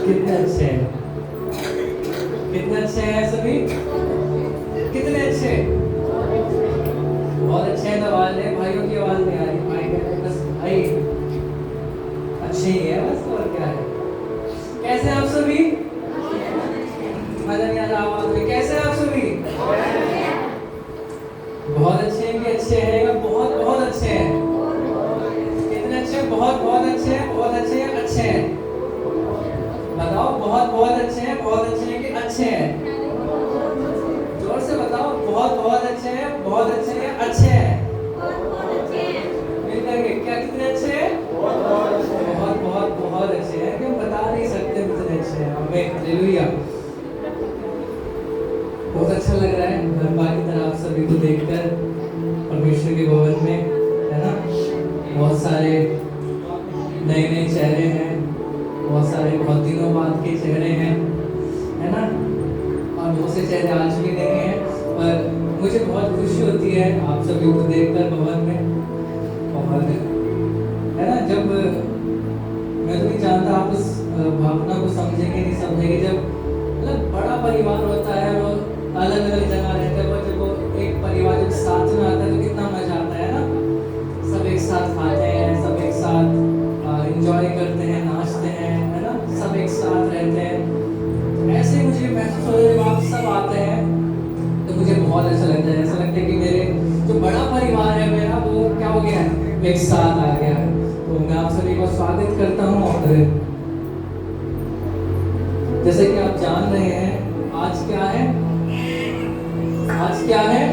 कितने अच्छे हैं, कितने अच्छे हैं सभी, कितने अच्छे, बहुत अच्छे हैं। तो आवाज है, भाइयों की आवाज नहीं आ रही, भाई कह रहे बस भाई अच्छे ही है बस, और क्या है। कैसे हैं आप सभी? मजा नहीं आ रहा आवाज में। कैसे हैं आप सभी? बहुत अच्छे हैं कि अच्छे हैं, या बहुत बहुत अच्छे हैं? कितने अच्छे हैं? बहुत बहुत अच्छे हैं, बहुत अच्छे हैं, अच्छे हैं। बताओ, बहुत बहुत अच्छे हैं, बहुत अच्छे हैं कि अच्छे हैं? जोर से बताओ, बहुत बहुत अच्छे हैं, बहुत अच्छे हैं, अच्छे हैं? मिल करके क्या कितने अच्छे हैं? बहुत बहुत बहुत अच्छे हैं कि हम बता नहीं सकते कितने अच्छे हैं। हमें हालेलुया, बहुत अच्छा लग रहा है धर्मा की तरह आप सभी को देखकर परमेश्वर के भवन में, है ना। बहुत सारे नए नए चेहरे हैं, बहुत सारे बहुत दिनों बाद के चेहरे हैं, है ना। और बहुत से चेहरे आज भी नहीं हैं, पर मुझे बहुत खुशी होती है आप सभी को देखकर भवन में। और है ना, जब मैं तो नहीं जानता आप उस भावना को समझेंगे नहीं समझेंगे, जब मतलब बड़ा परिवार होता है, वो अलग अलग जगह रहते हैं, वो जब वो एक परिवार जब साथ में आता है तो कितना मजा आता है ना। सब एक साथ खाते हैं, सब एक साथ एंजॉय करते हैं, नाचते हैं, है ना, सब एक साथ रहते हैं। ऐसे मुझे महसूस होता है जब आप सब आते हैं तो मुझे बहुत अच्छा लगता है। ऐसा लगता है कि मेरे जो बड़ा परिवार है मेरा, वो क्या हो गया है, एक साथ आ गया है। तो मैं आप सभी को स्वागत करता हूँ। और जैसे कि आप जान रहे हैं आज क्या है, आज क्या है,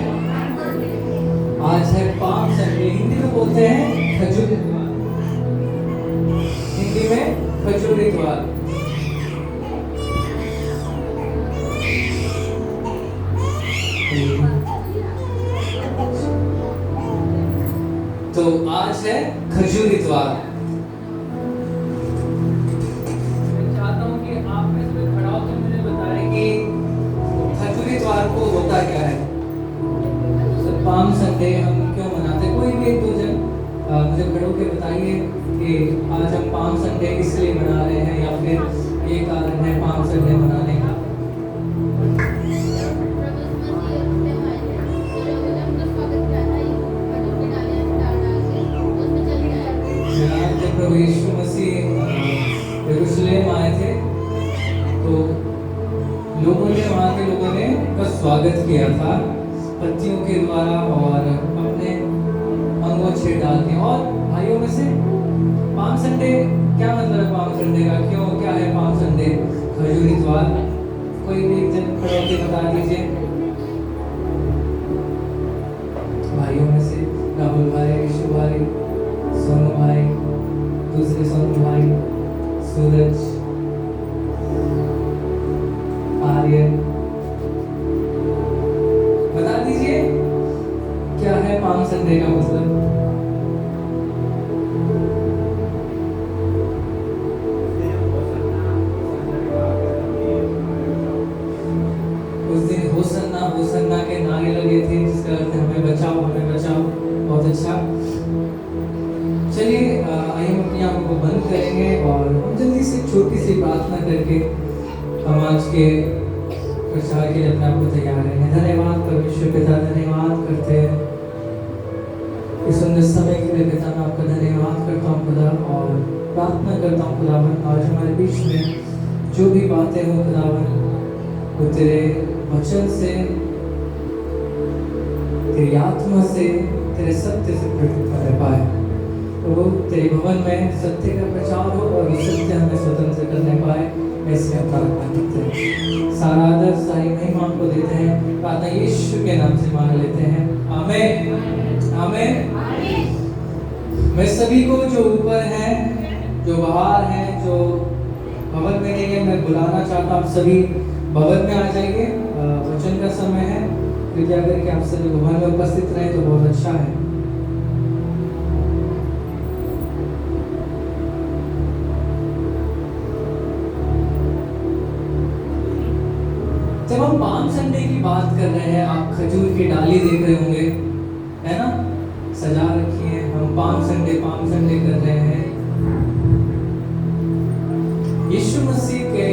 आज है पाम संडे। हिंदी में बोलते हैं खजूर, हिंदी में खजूर इतवार। तो आज है खजूर इतवार। मैं चाहता हूं कि आप में से खड़ा होकर मुझे बताएं कि खजूर इतवार को होता क्या है, पाम संडे हम क्यों मनाते हैं। कोई भी एक दो जन मुझे खड़े होकर बताइए कि आज हम पाम संडे इसलिए मना रहे हैं, या फिर ये कारण है पाम संडे मनाने का। जब प्रभु यीशु मसीह यरूशलेम आए थे तो लोगों ने, वहाँ के लोगों ने उसका स्वागत किया था पत्तियों के द्वारा और अपने अंगोछे डाल के। और भाइयों में से पाम संडे क्या मतलब है, पाम संडे का क्यों, क्या है पाम संडे, खजूर इतवार? कोई भी एक जन खड़े होकर बता दीजिए। भाइयों में से राहुल भाई, यीशु भाई, सोनू भाई, दूसरे सोनू भाई, सूरज, आर्यन, बता दीजिए क्या है पाम संडे का मतलब। उस दिन होसन्ना होसन्ना के नारे लगे थे, जिसका अर्थ है हमें बचाओ, हमें बचाओ। बहुत अच्छा, चलिए आइए हम अपनी आंखों को बंद करेंगे और हम जल्दी से छोटी सी प्रार्थना करके हम आज के प्रचार के लिए अपने आप को तैयार रहेंगे। धन्यवाद परमेश्वर पिता, धन्यवाद करते हैं इस सुंदर समय के लिए पिता। मैं आपका धन्यवाद करता हूँ खुदा, और प्रार्थना करता हूँ खुदावन आज हमारे बीच में जो भी बातें हो खुदावन, वो तेरे वचन से, तेरी आत्मा से, तेरे सत्य से प्रकट कर पाए। तो वो तेरे भवन में सत्य का प्रचार हो और सत्य हमें स्वतंत्र करने पाए, ऐसे हम प्रार्थना करते हैं। सारा आदर, सारी महिमा को देते हैं, प्रार्थना यीशु के नाम से मांग लेते हैं, आमीन, आमीन। मैं सभी को जो ऊपर हैं, जो बाहर हैं, जो भवन में नहीं है, मैं बुलाना चाहता हूँ आप सभी भवन में आ जाइए। वचन का समय है, कृपया करके आप सभी भवन में उपस्थित रहें तो बहुत अच्छा है। जब हम पाम संडे की बात कर रहे हैं, आप खजूर की डाली देख रहे होंगे, है ना, सजा रखी है। हम पाम संडे कर रहे हैं। यीशु मसीह के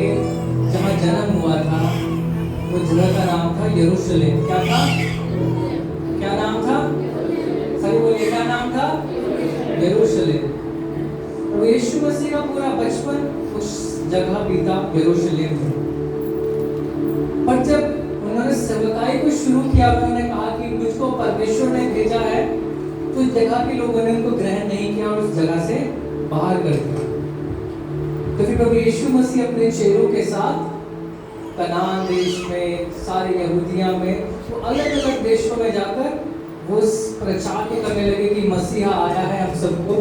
जहाँ जन्म हुआ था वो जगह का नाम था यरूशलेम। क्या था? क्या नाम था? सभी बोलिए, क्या नाम था? यरूशलेम। और यीशु मसीह का पूरा बचपन उस जगह बीता यरूशलेम में। पर जब उन्होंने सेवकाई को शुरू किया, उन्होंने कहा कि मुझको परमेश्वर ने भेजा है, तो उस जगह के लोगों ने उनको ग्रहण नहीं किया और उस जगह से बाहर कर दिया। तो फिर प्रभु यीशु मसीह अपने चेलों के साथ कनान देश में, सारे यहूदिया में, वो अलग अलग देशों में जाकर वो प्रचार के करने लगे कि मसीहा आया है हम सबको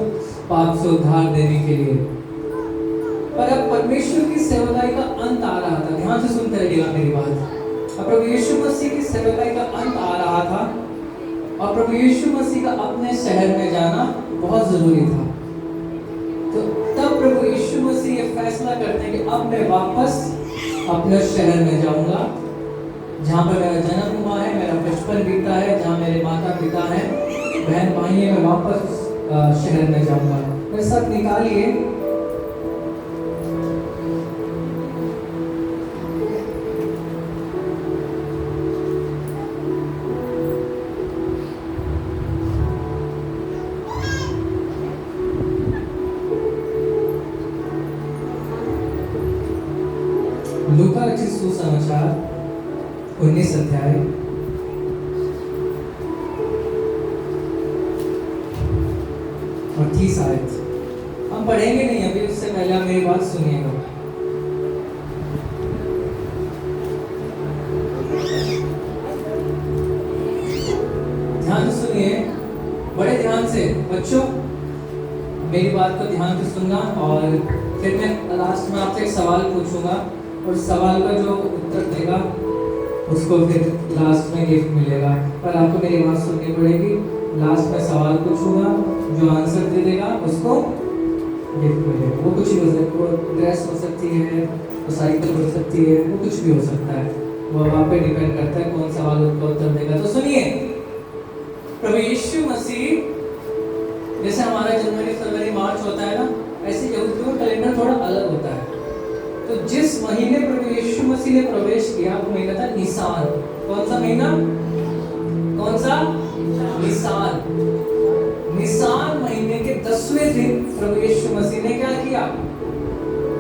पाप से उद्धार देने के लिए। पर अब परमेश्वर की सेवकाई का अंत आ रहा था। ध्यान से सुनते रहिएगा मेरी बात। अब प्रभु यीशु मसीह की सेवकाई का अंत आ रहा था और प्रभु यीशु मसीह का अपने शहर में जाना बहुत जरूरी था। तो तब प्रभु यीशु मसीह ये फैसला करते हैं कि अब मैं वापस अपने शहर में जाऊंगा जहाँ पर मेरा जन्म हुआ है, मेरा बचपन बीता है, जहाँ मेरे माता पिता हैं, बहन भाई हैं। मैं वापस शहर में जाऊंगा। मेरे साथ निकालिए लूका रचित सुसमाचार 19 अध्याय और 30 आयत। हम पढ़ेंगे नहीं अभी, उससे पहले आप मेरी बात सुनिएगा। ध्यान से सुनिए, बड़े ध्यान से बच्चों, मेरी बात को ध्यान से सुनना। और फिर मैं लास्ट में आपसे एक सवाल पूछूंगा और सवाल का जो उत्तर देगा उसको फिर लास्ट में गिफ्ट मिलेगा। पर आपको मेरी बात सुननी पड़ेगी। लास्ट में सवाल पूछूंगा, जो आंसर दे देगा उसको गिफ्ट मिलेगा। वो कुछ भी हो सकता है, वो ड्रेस हो सकती है, वो साइकिल हो सकती है, वो कुछ भी हो सकता है। वो अब आप पे डिपेंड करता है कौन सवाल उसका उत्तर देगा। तो सुनिए, प्रभु यीशु मसीह, जैसे हमारा जनवरी फरवरी मार्च होता है ना, ऐसे यहूदियों का कैलेंडर थोड़ा अलग होता है। तो जिस महीने प्रभु यीशु मसीह ने प्रवेश किया वो महीना था निसान। कौन सा महीना? कौन सा? निसान। निसान महीने के 10वें दिन प्रभु यीशु मसीह ने क्या किया?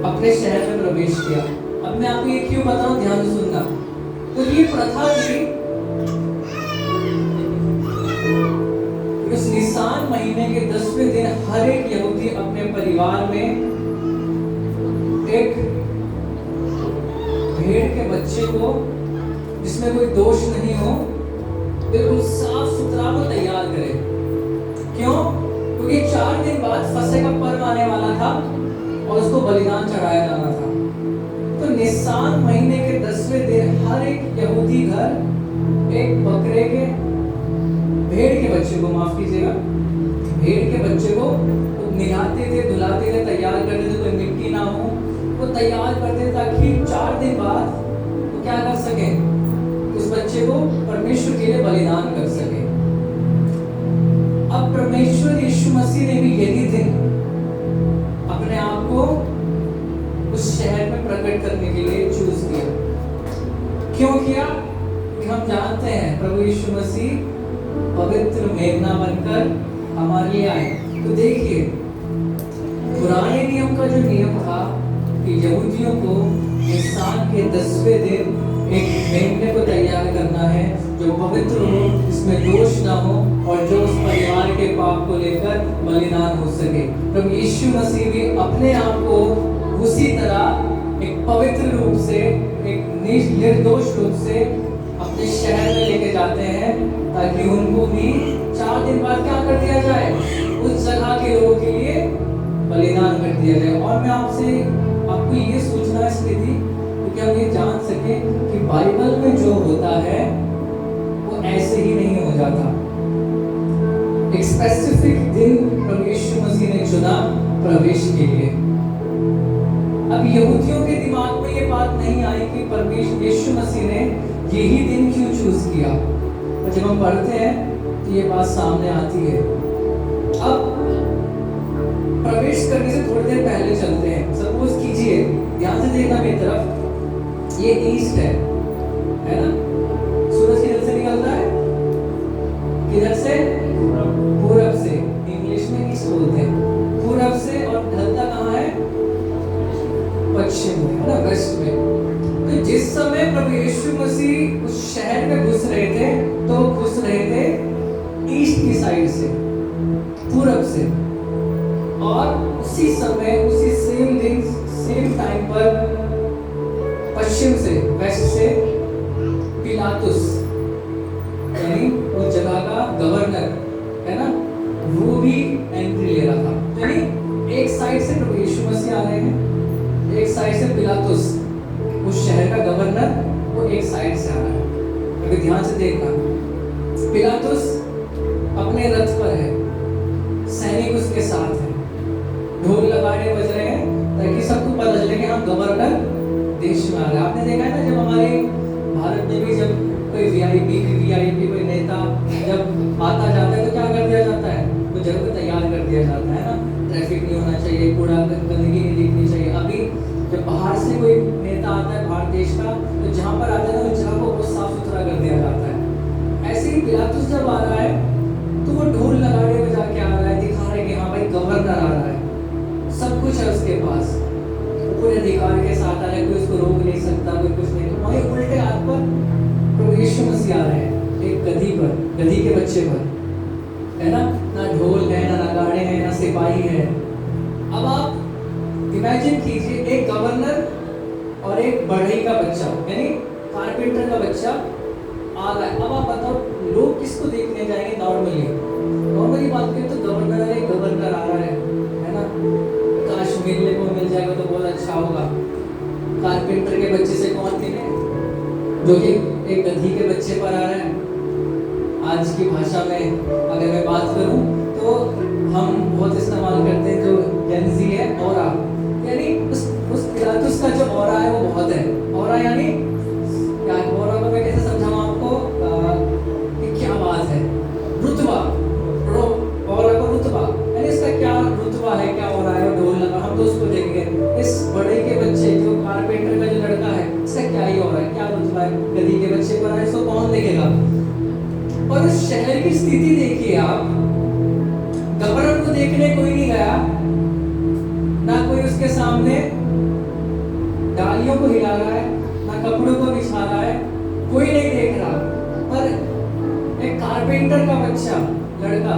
अपने शहर में प्रवेश किया। अब मैं आपको ये क्यों बताऊं, ध्यान से सुनना। तो ये प्रथा थी, उस निसान महीने के 10वें दिन हर एक यहूदी अपने परिवार में एक भेड़ के बच्चे को, जिसमें कोई दोष नहीं हो, बिल्कुल साफ सुथरा को तैयार करे। क्यों? क्योंकि 4 दिन बाद फसह का पर्व आने वाला था और उसको बलिदान चढ़ाया जाना था। तो निसान महीने के 10वें दिन हर एक यहूदी घर एक बकरे के, भेड़ के बच्चे को, माफ कीजिएगा, भेड़ के बच्चे को निहाते थे, धुलाते थे, तैयार करते थे, कोई मिट्टी ना हो, वो तैयार करते ताकि 4 दिन बाद वो क्या कर सके? उस बच्चे को परमेश्वर के लिए बलिदान कर सके। अब परमेश्वर यीशु मसीह ने भी यही दिन अपने आप को उस शहर में प्रकट करने के लिए चूज किया। क्यों किया? क्योंकि हम जानते हैं प्रभु यीशु मसीह पवित्र मेमना बनकर हमारे लिए आए। तो देखिए, पुराने नियम का जो नियम था कि यहूदियों को निसान के 10वें दिन एक मेमने को तैयार करना है जो पवित्र हो, जिसमें दोष ना हो और जो उस परिवार के पाप को लेकर बलिदान हो सके। प्रभु यीशु मसीह भी अपने आप को उसी तरह एक पवित्र रूप से, एक निर्दोष रूप से अपने शहर में लेके जाते हैं ताकि उनको भी 4 दिन बाद क्या कर दिया जाए? उस जगह के लोगों के लिए बलिदान कर दिया जाए। और मैं आपको ये सोचना है इसलिए थी क्योंकि हम ये जान सके कि बाइबल में जो होता है वो ऐसे ही नहीं हो जाता। एक स्पेसिफिक दिन प्रभु यीशु मसीह ने चुना प्रवेश के लिए। अब यहूदियों के दिमाग में ये बात नहीं आई कि परमेश्वर यीशु मसीह ने यही दिन क्यों चूज किया। और जब हम पढ़ते हैं तो ये बात सामने आती है। अब प्रवेश करने से थोड़ी देर पहले चलते हैं। सपोज कीजिए देखना मेरी तरफ, ये ईस्ट है ना? सूरज किधर से निकलता है? किधर से? पूरब से। इंग्लिश में ईस्ट बोलते हैं। पूरब से, और ढलता कहाँ है? पश्चिम में, है ना, वेस्ट में। तो जिस समय प्रभु यीशु मसीह उस शहर में घुस रहे थे, तो घुस रहे थे ईस्ट की साइड से, पूरब से। और उसी समय, उसी सेम दिन, सेम टाइम पर पश्चिम से, वेस्ट से पिलातुस, यानी उस जगह का गवर्नर, है ना, वो भी एंट्री ले रहा था। यानी एक साइड से प्रभु यीशु मसीह आ रहे हैं, एक साइड से पिलातुस, उस शहर का गवर्नर, वो एक साइड से आ रहा है। अभी ध्यान से देखना, पिलातुस अपने रथ पर है, सैनिक उसके साथ है, ढोल लगाने बज रहे हैं ताकि सबको पता चले कि हम गवर्नर देश में आ रहे हैं। आपने देखा है ना, जब हमारे भारत में भी जब कोई वीआईपी कोई नेता जब आता जाता है तो क्या कर दिया जाता है? वो जगह को तैयार कर दिया जाता है ना, ट्रैफिक नहीं होना चाहिए, कूड़ा गंदगी नहीं दिखनी चाहिए। अभी जब बाहर से कोई नेता आता है भारत देश का, तो जहाँ पर आता है ना, उस जगह को बहुत साफ सुथरा कर दिया जाता है। ऐसे ही पिलातुस जब आ रहा है तो वो ढोल लगाने बजा के आ रहा है, दिखा रहा है कि हाँ भाई गवर्नर आ रहा है, सब कुछ है उसके पास, पूरे अधिकार के साथ आ रहा है, कोई उसको रोक नहीं सकता, कोई कुछ नहीं। तो वहीं उल्टे हाथ पर प्रभु यीशु मसीह आ रहे हैं, एक गधी पर, गधी के बच्चे पर, है ना? ना ढोल है, ना नगाड़े हैं, ना सिपाही है। अब आप इमेजिन कीजिए, एक गवर्नर और एक बढ़ई का बच्चा, यानी कारपेंटर का बच्चा आ रहा है। अब आप बताओ, लोग किसको देखने जाएंगे? नॉर्मली बात करें तो गवर्नर आ रहा है ना? काश मिलने को मिल जाएगा तो बहुत अच्छा होगा। कारपेंटर के बच्चे से कौन मिले, जो कि एक गधी के बच्चे पर आ रहा है। आज की भाषा में अगर मैं बात करूं तो हम बहुत इस्तेमाल करते हैं, जो जेन ज़ी है, ऑरा, यानी उस पिलातुस का जो ऑरा है वो बहुत है। ऑरा यानी क्या? ऑरा को मैं कैसे समझाऊं आपको कि क्या बात है? रुतबा, ऑरा को रुतबा, यानी इसका क्या रुतबा है, क्या हो रहा है? ढोल लगा, हम तो उसको देखेंगे। इस बड़े के बच्चे, जो कारपेंटर का जो लड़का है, इसका क्या ही हो रहा है, क्या रुतबा है? गधी के बच्चे पर आए, इसको कौन देखेगा? और उस शहर की स्थिति देखिए आप, गवर्नर को देखने कोई नहीं गया, ना कोई उसके सामने डालियों को हिला रहा है, ना कपड़ों को बिछा रहा है, कोई नहीं देख रहा। पर एक कारपेंटर का बच्चा, लड़का,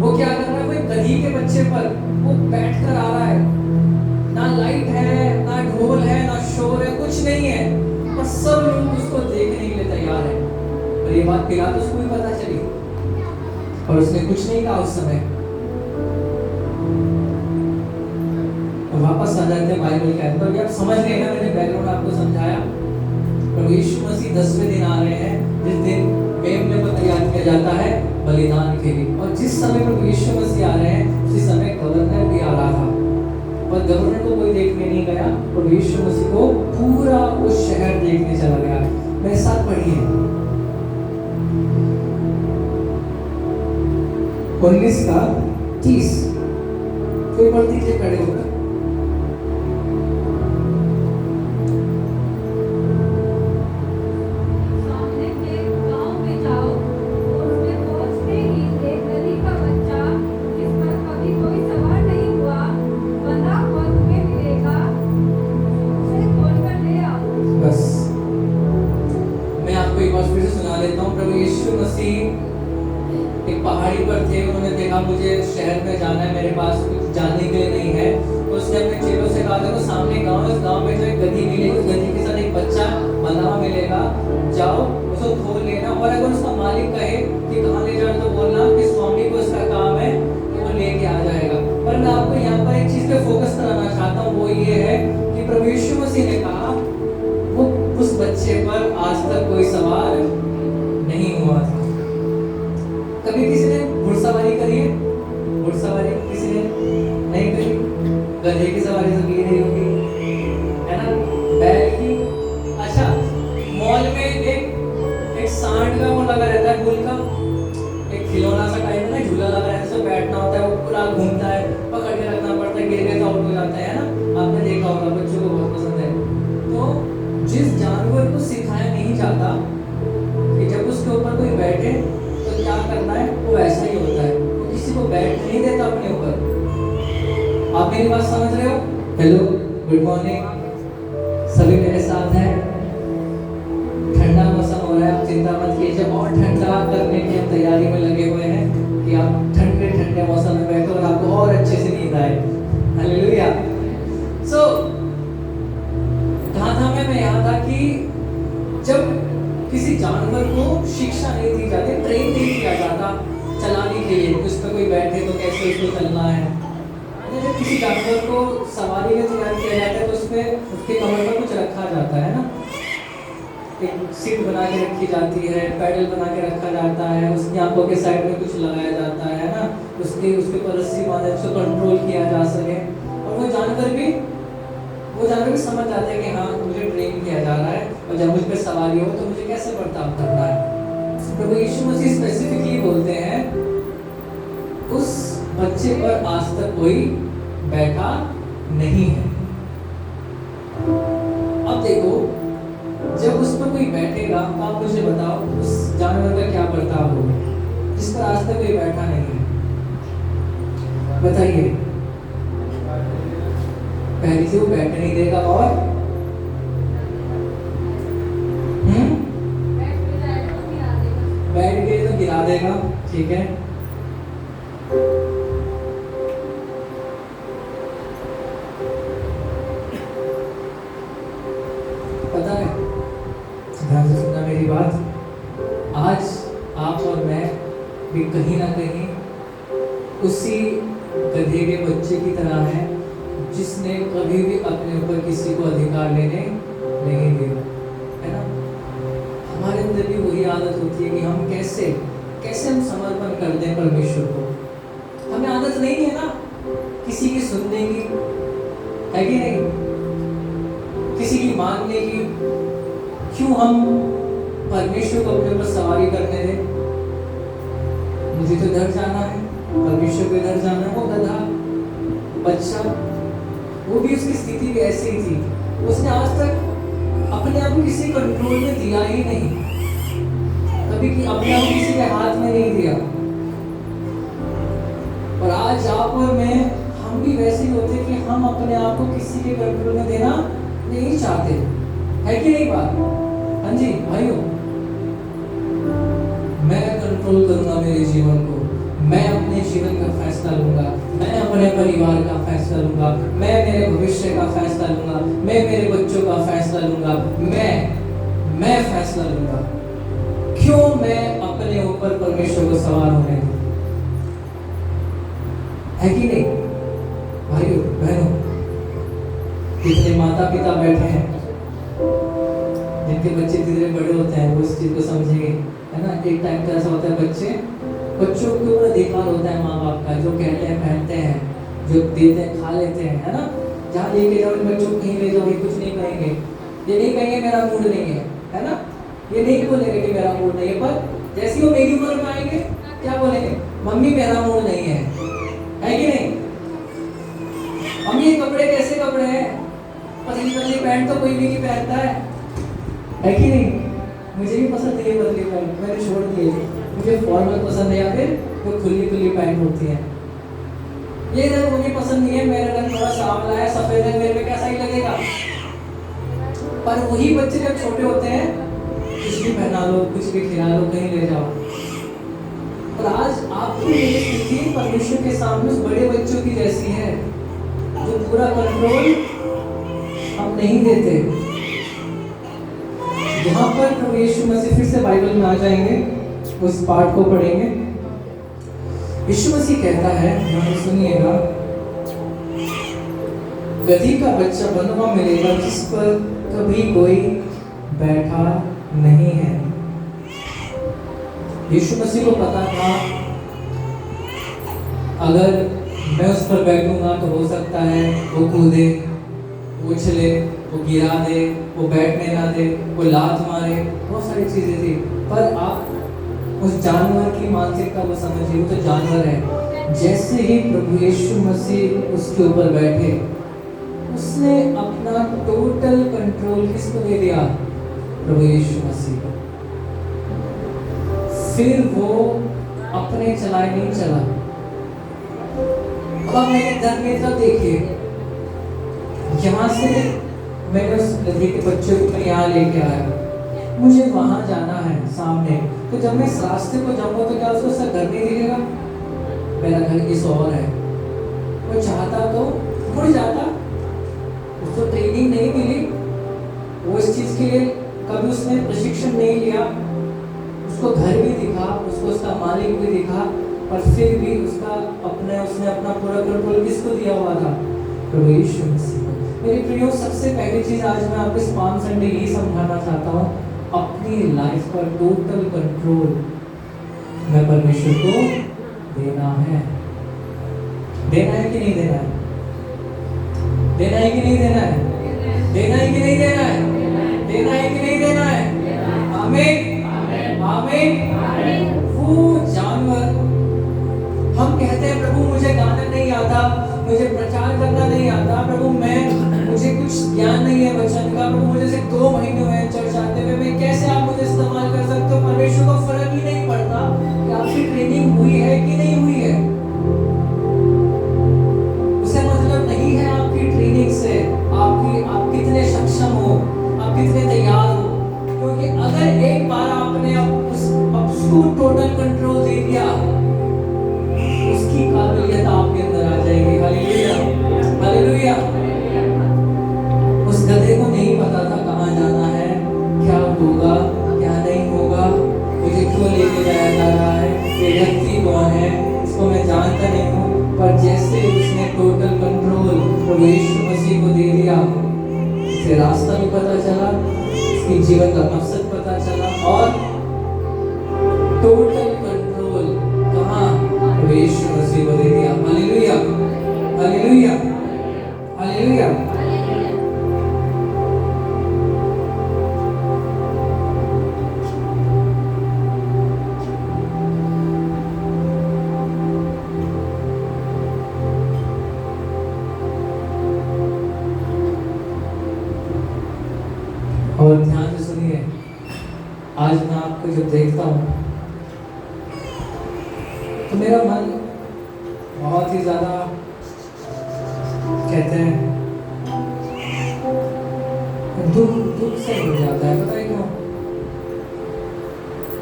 वो क्या कर रहा है? कोई गधी के बच्चे पर वो बैठ कर आ रहा है। ना लाइट है, ना ढोल है, ना शोर है, कुछ नहीं है, पर सब लोग उसको देखने के लिए तैयार है। और ये बात पिलातुस को भी पता चली, और उसने कुछ नहीं कहा उस समय। और वापस आ जाते हैं बाइबल के अंदर। आप समझ गए ना, मैंने बैकग्राउंड आपको समझाया। प्रभु यीशु मसीह 10वें दिन आ रहे हैं, जिस दिन मेमने को तैयार किया जाता है बलिदान के लिए। और जिस समय प्रभु यीशु मसीह आ रहे हैं, उसी समय गवर्नर भी आ रहा था, पर गवर्नर को कोई देखने नहीं गया। प्रभु यीशु मसीह को पूरा वो शहर देखने चला गया। मेरे साथ पढ़िए 19 का 30। कोई पढ़ दीजिए खड़े होकर। मुझे शहर में जाना है, मेरे पास कुछ जाने के लिए नहीं है। तो उसने अपने चेलों से कहा, देखो सामने गांव है, उस गांव में जो एक गधी मिलेगी, उस गधी के साथ एक बच्चा बंधा हुआ मिलेगा, जाओ उसको खोल लेना। और अगर उसका मालिक कहे कि कहाँ ले जाओ, तो बोलना कि स्वामी को इसका काम है कि वो लेके आ जाएगा। पर मैं आपको यहाँ पर एक चीज पे फोकस कराना चाहता हूँ, वो ये है कि प्रभु यीशु मसीह ने कहा वो उस बच्चे पर आज तक कोई सवार नहीं हुआ था। कभी किसी ने घुड़सवारी करी है? घुड़सवारी किसी ने नहीं करी? गधे की सवारी तो की नहीं होगी। नहीं देता अपने ऊपर। आप मेरी बात समझ रहे हो? हेलो, गुड मॉर्निंग, सभी मेरे साथ हैं। ठंडा मौसम हो रहा है, आप चिंता मत कीजिए, और ठंडा करने की हम तैयारी में लगे हुए हैं कि आप ठंडे ठंडे मौसम में बैठो और आपको और अच्छे से नींद आए। हालेलुया। सो कहा था मैं यहाँ था कि जब किसी जानवर को शिक्षा नहीं दी जाती, ट्रेन नहीं किया जाता चलाने के लिए, उस पर कोई बैठे तो कैसे उसको चलना है। जब किसी जानवर को सवारी में तैयार किया जाता है तो उसमें उसके कमर पर कुछ रखा जाता है ना, एक सीट बना के रखी जाती है, पैडल बना के रखा जाता है, उसकी आंखों के साइड में कुछ लगाया जाता है ना, उसके ऊपर रस्सी बांधे उसको कंट्रोल किया जा सके। और वो जानवर भी समझ जाता है कि हाँ मुझे ट्रेन किया जा रहा है और जब मुझ पर सवारी हो तो मुझे कैसे बर्ताव करना है। प्रभु यीशु मसीह स्पेसिफिकली बोलते हैं उस बच्चे पर आज तक कोई बैठा नहीं है। अब देखो, जब उस पर कोई बैठेगा तो आप मुझे बताओ उस जानवर का क्या बर्ताव होगा जिस पर आज तक कोई बैठा नहीं है? बताइए। पहले से वो बैठने नहीं देगा और बैठ गए तो गिरा देगा। ठीक है, पता है, ध्यान से सुनना मेरी बात। आज आप और मैं भी कहीं ना कहीं उसी गधे के बच्चे की तरह है जिसने कभी भी अपने ऊपर किसी को अधिकार लेने नहीं दिया, है ना। हमारे अंदर भी वही आदत होती है कि हम कैसे हम समर्पण कर दें परमेश्वर को। हमें आदत नहीं है ना किसी की सुनने की, है कि नहीं, किसी की मानने की। क्यों हम परमेश्वर को अपने ऊपर सवारी करने दें? मुझे तो घर जाना है, परमेश्वर को घर जाना है। वो गधा बच्चा, वो भी उसकी स्थिति भी ऐसी ही थी, उसने आज तक अपने आप को किसी कंट्रोल में दिया ही नहीं, कभी अपने आप किसी के हाथ में नहीं दिया। और आज आप और मैं, हम भी वैसे ही होते कि हम अपने आप को किसी के कंट्रोल में देना नहीं चाहते, है कि नहीं बात? हाँ जी भाइयों, मैं कंट्रोल करूंगा मेरे जीवन को, मैं अपने जीवन का फैसला लूंगा, मैं अपने परिवार का फैसला लूंगा, मैं मेरे भविष्य का फैसला लूंगा, मैं मेरे बच्चों का फैसला लूंगा, मैं फैसला लूंगा। क्यों मैं अपने ऊपर परमेश्वर को सवार होने दूं? है कि नहीं भाइयों बहनों? कितने माता पिता बैठे हैं जिनके बच्चे धीरे धीरे बड़े होते हैं, वो इस चीज को समझेंगे, है ना। एक टाइम तो ऐसा होता है बच्चों के ऊपर अधिकार होता है माँ बाप का, जो कहते हैं पहनते हैं, जो देते हैं खा लेते हैं, है ना। जहाँ लेके जाओ बच्चों को कहीं ले जाओ, ये कुछ नहीं कहेंगे, ये नहीं कहेंगे मेरा मूड नहीं है ना, ये नहीं बोलेंगे कि मेरा मूड नहीं है। पर जैसे वो मेरी उम्र में आएंगे क्या बोलेंगे? मम्मी मेरा मूड नहीं है कि नहीं? मम्मी ये कपड़े कैसे कपड़े हैं? पतली पतली पैंट तो कोई भी नहीं पहनता है कि नहीं? मुझे भी पसंद नहीं है पतली पैंट, मैंने छोड़ दी है। मुझे फॉर्मल पसंद है या फिर तो खुली पैंट होती है। ये रंग मुझे पसंद नहीं है, मेरा रंग थोड़ा सांवला है, सफेद रंग मेरे पे कैसा ही लगेगा। पर वही बच्चे जब छोटे होते हैं, कुछ भी पहना लो, कुछ भी खिला लो, कहीं ले जाओ। पर आज आपकी मेरी स्थिति परमेश्वर के सामने उस बड़े बच्चों की जैसी है जो पूरा कंट्रोल हम नहीं देते। यहाँ पर प्रभु यीशु मसीह फिर से बाइबल में आ जाएंगे, उस पाठ को पढ़ेंगे। यीशु मसीह कहता है, सुनिएगा, गधी का बच्चा बंधुआ मिलेगा जिस पर कभी कोई बैठा नहीं है। यीशु मसीह को पता था अगर मैं उस पर बैठूंगा तो हो सकता है वो कूदे, उछले, वो गिरा दे, वो बैठने ना दे, वो लात मारे, बहुत सारी चीजें थी। पर आप उस जानवर की मानसिकता को समझिए, वो तो जानवर है। जैसे ही प्रभु यीशु मसीह उसके ऊपर बैठे, उसने अपना टोटल कंट्रोल किसको दे दिया? प्रभु यीशु मसीह को। फिर वो अपने चलाए नहीं चला, अब आप मेरे धन की तरफ देखिए, यहाँ से मैंने उस नदी के बच्चे को यहाँ लेके आया, मुझे वहां जाना है सामने, तो जब मैं इस रास्ते को जाऊंगा तो क्या उसको उसका घर नहीं दिखेगा? मेरा घर किस और है। वो चाहता तो मुड़ जाता, उसको ट्रेनिंग नहीं मिली, वो इस चीज के लिए कभी उसने प्रशिक्षण नहीं लिया, उसको घर भी दिखा, उसको उसका मालिक भी दिखा, पर फिर भी उसने अपना पूरा कंट्रोल किसको दिया हुआ था? प्रभु यीशु मसीह। मेरे प्रियो, सबसे पहली चीज आज मैं आपको इस पाम संडे यही समझाना चाहता हूँ, अपनी लाइफ पर टोटल कंट्रोल मैं परमेश्वर को देना है। देना है कि नहीं देना है? देना है कि नहीं देना है? देना है कि नहीं देना है? देना है कि नहीं देना है? आमीन, आमीन। वो जानवर, हम कहते हैं प्रभु मुझे गाना नहीं आता, मुझे प्रचार करना नहीं आता, प्रभु मुझे कुछ ज्ञान नहीं है वचन का, प्रभु मुझे सिर्फ 2 महीने हुए चर्च आते हुए, मैं कैसे आप मुझे इस्तेमाल कर सकते हो? परमेश्वर को फर्क ही नहीं पड़ता कि आपकी ट्रेनिंग हुई है कि नहीं हुई है। उसे मतलब नहीं है आपकी ट्रेनिंग से आप कितने सक्षम हो, आप कितने तैयार हो, क्योंकि अगर एक बार आपने उसको टोटल कंट्रोल दे दिया, उसकी काबिलियत आपके अंदर आ जाएगी। Hallelujah, hallelujah. उस गधे को नहीं पता था कहाँ जाना है, क्या होगा क्या नहीं होगा, मुझे क्यों लेके जाया जा रहा है, ये व्यक्ति कौन है, इसको मैं जानता नहीं हूँ, पर जैसे उसने टोटल कंट्रोल प्रभु यीशु मसीह को दे दिया, उसे रास्ता भी पता चला, उसके जीवन का मकसद पता चला, और टोटल कंट्रोल कहाँ? प्रभु यीशु मसीह को दे दिया। Hallelujah, hallelujah, hallelujah. और ध्यान से सुनिए, आज मैं आपको जब देखता हूँ तो मेरा मन बहुत ही ज्यादा, कहते हैं, दुख से हो जाता है। पता है क्यों?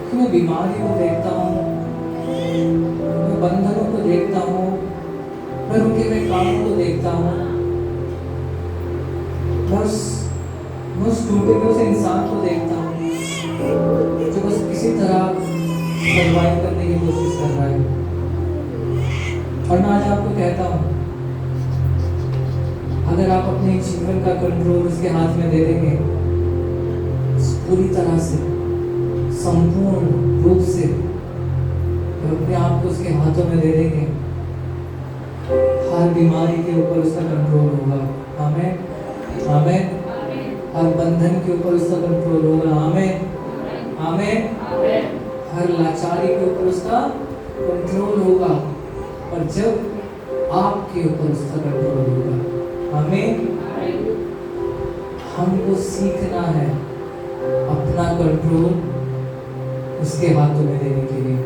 कि मैं बीमारी को देखता हूँ, मैं बंधनों को देखता हूँ, मैं रुके हुए कामों को देखता हूँ, बस मैं उस टूटे हुए उस इंसान को देखता हूँ जो बस किसी तरह सर्वाइव करने की कोशिश कर रहा है। और मैं आज आपको कहता हूँ, अगर आप अपने जीवन का कंट्रोल उसके हाथ में दे देंगे, पूरी तरह से, संपूर्ण रूप से, तो अपने आप को उसके हाथों में दे देंगे, हर बीमारी के ऊपर उसका कंट्रोल होगा। आमीन, आमीन। हर बंधन के ऊपर उसका कंट्रोल होगा। आमीन, आमीन। हर लाचारी के ऊपर उसका कंट्रोल होगा, और जब आपके ऊपर उसका कंट्रोल होगा। आमीन। हमको सीखना है अपना कंट्रोल उसके हाथों में देने के लिए।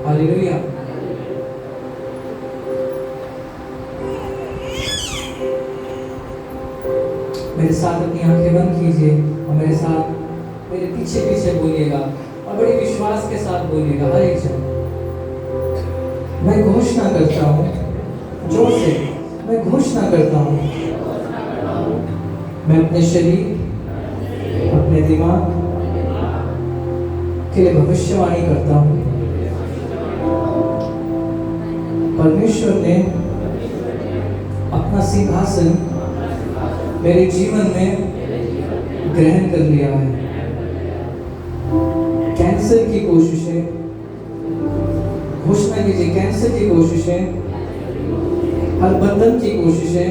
हालेलुया। मेरे साथ अपनी आंखें बंद कीजिए और मेरे साथ मेरे पीछे पीछे बोलिएगा, और बड़े विश्वास के साथ बोलिएगा हर एक जन। मैं घोषणा करता हूँ, जोर से मैं घोषणा करता हूँ, मैं अपने शरीर, अपने दिमाग के लिए भविष्यवाणी करता हूँ। परमेश्वर ने अपना सिंहासन मेरे जीवन में ग्रहण कर लिया है। कैंसर की कोशिशें, घोषणा कीजिए, कैंसर की कोशिशें, हर बंधन की कोशिशें,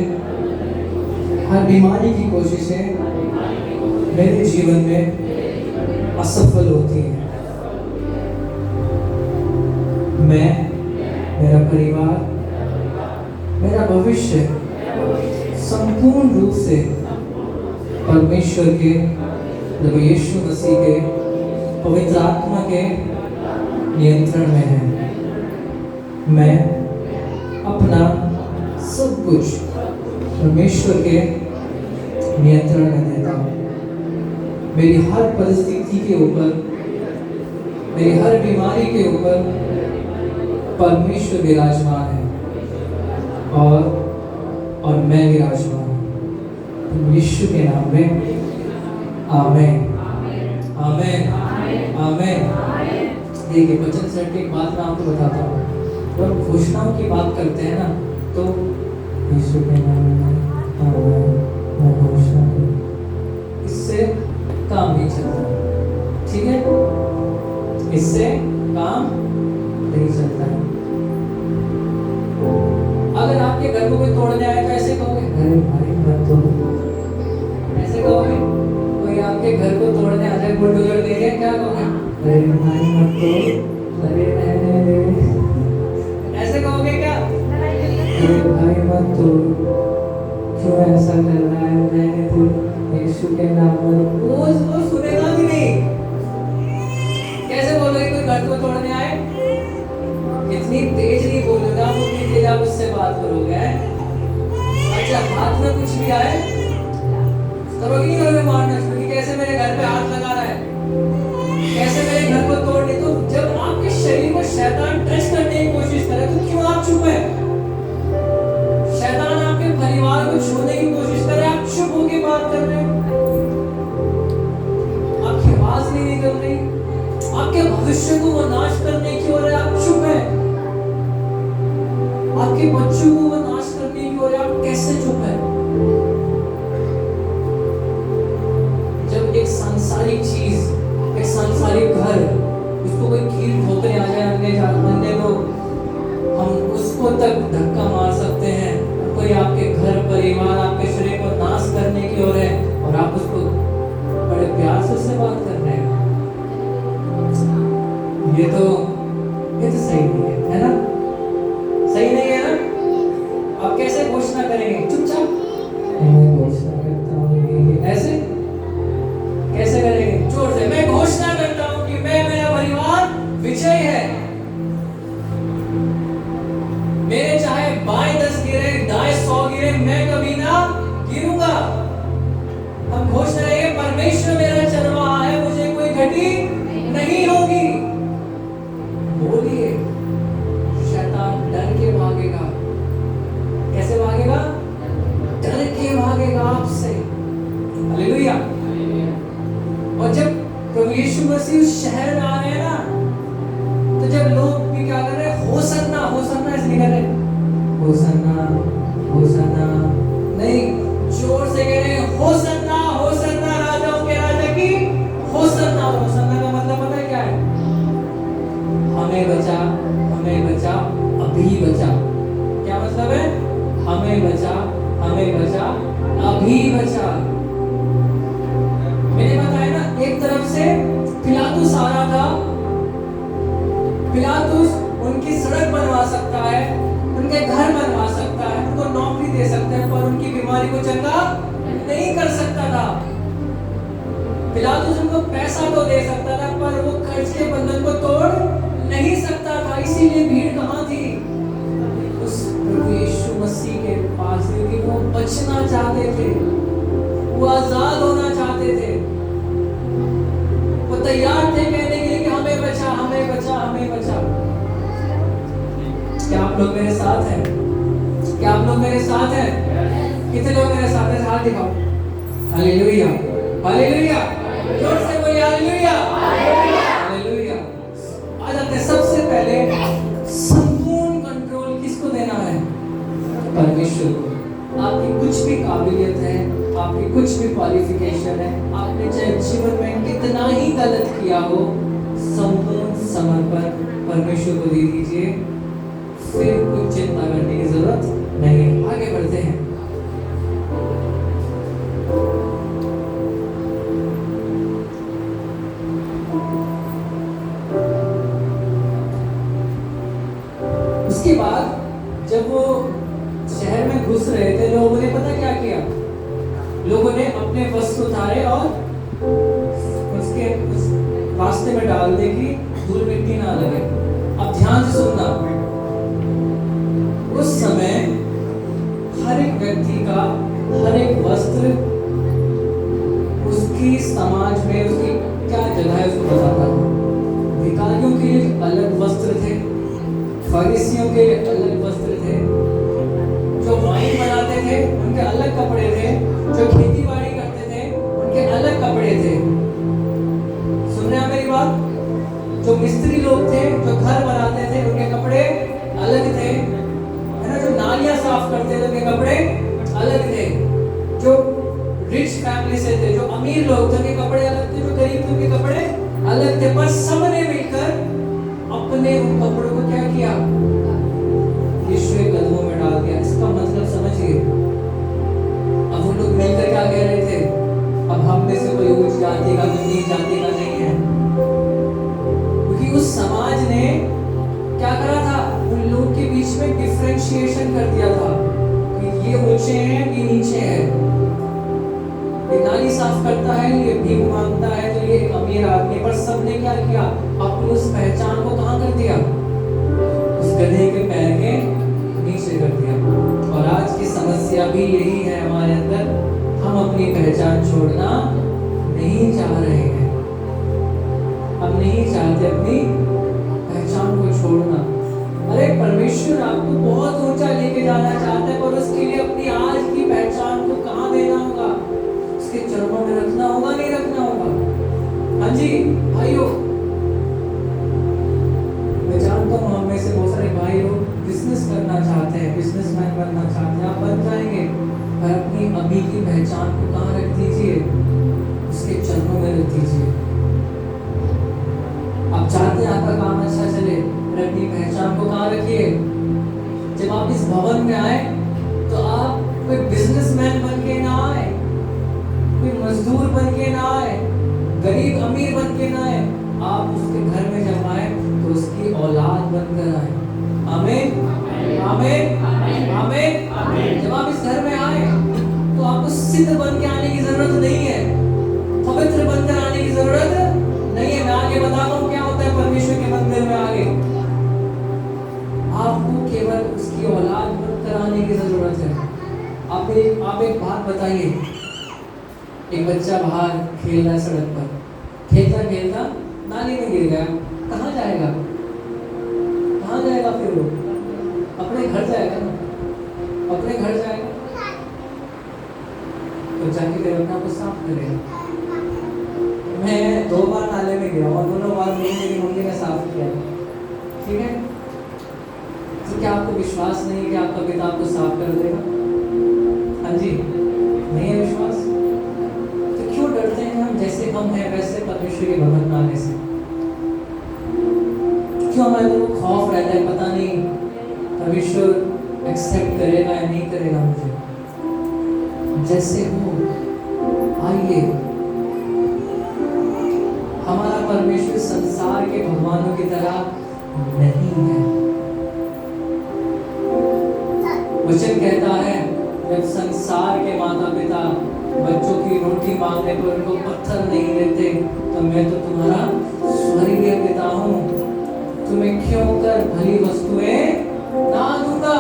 हर बीमारी की कोशिशें मेरे जीवन में असफल होती हैं। मैं, मेरा परिवार, मेरा भविष्य संपूर्ण रूप से परमेश्वर के, प्रभु यीशु मसीह के, पवित्र आत्मा के नियंत्रण में है। मैं अपना सब कुछ परमेश्वर के नियंत्रण में देता हूँ। मेरी हर परिस्थिति के ऊपर, मेरी हर बीमारी के ऊपर परमेश्वर विराजमान है और मैं विराजमान हूँ। यीशु के नाम में आमीन, आमीन, आमीन। देखिए, वचन से हट के एक बात मैं आपको बताता हूँ। जब घोषणाओं की बात करते हैं ना, तो यीशु के नाम में मैं घोषणा करूँ, इससे काम नहीं चलता। ठीक है, इससे काम नहीं चलता है। अगर आपके घर को कोई तोड़ने आए तो ऐसे कहोगे, अरे भाई मत तोड़ो, ऐसे कहोगे? कोई आपके घर को तोड़ने आ जाए, बुलडोजर देके, क्या कहोगे? अरे भाई मत तोड़ो, अरे रहने दे, ऐसे कहोगे क्या? अरे भाई मत तोड़ो, क्यों ऐसा कर रहा है, रहने दे, यीशु के नाम में। वो सुनेगा भी नहीं। कैसे बोलोगे कोई घर को तोड़ने आए? इतनी तेज नहीं बोलोगे आप, उतनी तेज आप उससे बात करोगे। अच्छा, हाथ में कुछ भी आए करोगे नहीं करोगे मारना शुरू कि कैसे मेरे घर पे हाथ लगा रहा है, कैसे मेरे घर को तोड़ने। तो जब आपके शरीर को शैतान टच करने की कोशिश करे तो क्यों आप चुप है? शैतान आपके परिवार को छूने की कोशिश करे, आप चुप होकर बात कर रहे हो, आपकी आवाज नहीं निकल रही, आपके भविष्य को वो नाश करने की ओर है, आप चुप है। आपके बच्चों को वो नाश करने की ओर है, आप कैसे चुप है? जब एक सांसारिक चीज, एक सांसारिक घर, उसको कोई कील ठोकरे आ जाए अन्य लोग, हम उसको तक धक्का मार सकते हैं। कोई आपके घर परिवार, आपके शरीर को नाश करने की ओर है और आप उसको बड़े प्यार से उससे बात कर रहे हैं। ये तो सही नहीं है ना? सही नहीं है ना? आप कैसे घोषणा करेंगे? चुपचाप मैं घोषणा करता हूँ, ऐसे कैसे करेंगे? जोर से, मैं घोषणा करता हूँ कि मैं, मेरा परिवार विजय है। मेरे चाहे बाएं 10 गिरे, दाएं 100 गिरे, मैं कभी ना गिरूंगा। हम घोषणा करेंगे, परमेश्वर मेरा चरवाहा है, मुझे कोई घटी नहीं होगी। बोलिए, शैतान डर के भागेगा। कैसे भागेगा? डर के भागेगा आपसे। हालेलुया। और जब प्रभु यीशु मसीह उस शहर में आ रहे हैं ना, तो जब लोग भी क्या कर रहे हैं? होसन्ना, होसन्ना ऐसे कर रहे हैं, होसन्ना, होसन्ना नहीं, जोर से कह रहे हैं, होसन्ना, होसन्ना, राजाओं के राजा की होसन्ना। होसन्ना का मतलब पता है क्या है? हमें बचा, हमें बचा, अभी बचा। क्या मतलब है? हमें बचा, हमें बचा, अभी बचा। मैंने बताया ना, एक तरफ से पिलातुस आ रहा था। पिलातुस उनकी सड़क बनवा सकता है, उनके घर बनवा सकता है, उनको नौकरी दे सकता है, पर उनकी बीमारी को चंगा नहीं कर सकता था। पिलातुस उनको पैसा तो दे सकता था, पर वो कर्ज के बंधन को तोड़ नहीं सकता था। इसीलिए भीड़ कहाँ थी? उस प्रभु यीशु मसीह के पास, क्योंकि वो बचना चाहते थे, वो आजाद होना चाहते थे। वो तैयार थे कहने के लिए कि हमें बचा, हमें बचा, हमें बचा। क्या आप लोग मेरे साथ हैं? क्या आप लोग मेरे साथ हैं? कितने लोग मेरे साथ हैं? हाथ दिखाओ। हालेलुया, हालेलुया, जोर से बोलिए हालेलुया, हालेलुया। आज आते सबसे पहले संपूर्ण कंट्रोल किसको देना है? परमेश्वर को। आपकी कुछ भी काबिलियत है, आपकी कुछ भी क्वालिफिकेशन है, आपने चाहे जीवन में कितना ही गलत किया हो, संपूर्ण समर्पण परमेश्वर को दे दीजिए, फिर कुछ चिंता करने की जरूरत नहीं है। आगे बढ़ते हैं। उसके बाद जब वो शहर में घुस रहे थे, लोगों ने पता क्या किया? लोगों ने अपने वस्त्र उतारे और उसके उस रास्ते में डाल दे कि धूल मिट्टी ना लगे। अब ध्यान से सुनना, उस समय हर एक व्यक्ति का हर एक वस्त्र उसकी समाज में उसकी क्या जगह है उसको बताता था। भिखारियों के लिए अलग वस्त्र थे, फरीसियों के लिए अलग वस्त्र थे, जो वाइन बनाते थे उनके अलग कपड़े थे, जो खेती बाड़ी करते थे उनके अलग कपड़े थे। सुन रहे हैं मेरी बात? जो मिस्त्री लोग थे, जो घर बनाते थे उनके कपड़े अलग थे, है ना। जो नालियां साफ करते थे उनके कपड़े अलग थे। जो रिच फैमिली से थे, जो अमीर लोग थे उनके कपड़े अलग थे, जो गरीब थे उनके कपड़े अलग थे। पर सबने मिलकर अपने उन कपड़ों को क्या किया? यीशु के कदमों में डाल दिया। इसका मतलब समझिए, अब वो लोग मिलकर क्या कह रहे थे? अब हम में से कोई उच्च जाति का, नीच जाति का नहीं है, क्योंकि उस समाज ने क्या करा था? उन लोग के बीच में डिफरेंशिएशन कर दिया था कि ये ऊंचे हैं, ये नीचे हैं, ये नाली साफ करता है, ये भीख मांगता है, तो ये एक अमीर आदमी। पर सबने क्या किया? अपनी उस पहचान को कहाँ कर दिया? उस गधे के पैर के नीचे कर दिया। और आज की समस्या भी यही है हमारे अंदर, हम अपनी पहचान छोड़ना नहीं चाह रहे हैं। हम नहीं चाहते अपनी पहचान को छोड़ना। अरे परमेश्वर आपको बहुत ऊंचा लेके जाना चाहता है, पर उसके लिए अपनी आज की पहचान को कहाँ देना होगा? उसके चरणों में रखना होगा, नहीं रखना होगा? हाँ जी भाइयों, मैं जानता हूँ हम में से बहुत सारे भाई लोग बिजनेस करना चाहते हैं, बिजनेसमैन बनना चाहते हैं, आप बन जाएंगे, पर अपनी अभी की पहचान को कहाँ रख दीजिए? उसके चरणों में रख दीजिए। आप चाहते हैं आपका काम अच्छा चले, पर अपनी पहचान को कहाँ रखिए? जब आप इस भवन में आए तो आप कोई बिजनेसमैन बन के ना आए, कोई मजदूर बन के ना आए, गरीब अमीर बन के ना आए। आप उसके घर में जब आए तो उसकी औलाद बनकर आए। आमीन, आमीन, आमीन। जब आप इस घर में आए तो आपको सिद्ध बन के आने की जरूरत नहीं है, पवित्र बनकर आने की जरूरत नहीं है। मैं आगे बताता हूँ क्या होता है परमेश्वर के मंदिर में आगे। आपको केवल उसकी औलाद बनकर आने की जरूरत है। आप एक बात बताइए, एक बच्चा बाहर खेल रहा है सड़क पर, खेलता खेलता नाली में गिर गया, कहाँ जाएगा? कहाँ जाएगा? फिर वो अपने घर जाएगा ना, अपने घर जाएगा तो जाके फिर अपने आप को साफ करेगा। मैं 2 बार नाले में गिरा और दोनों बार मेरी मम्मी ने साफ किया, ठीक है? तो क्या आपको विश्वास नहीं है कि आपका पिता आपको साफ कर देगा? हाँ जी, नहीं है विश्वास? तो क्यों डरते हैं हम? जैसे हम हैं वैसे परमेश्वर के भवन में आने से क्यों हमारे को खौफ रहता है? पता नहीं परमेश्वर एक्सेप्ट करेगा या नहीं करेगा मुझे। जैसे हो आइए, हमारा परमेश्वर संसार के भगवानों की तरह नहीं है। वचन कहता है जब संसार के माता पिता बच्चों की रोटी मांगने पर उनको पत्थर नहीं देते, तो मैं तो तुम्हारा स्वर्गीय पिता हूँ, तुम्हें क्यों कर भली वस्तुएं ना दूंगा।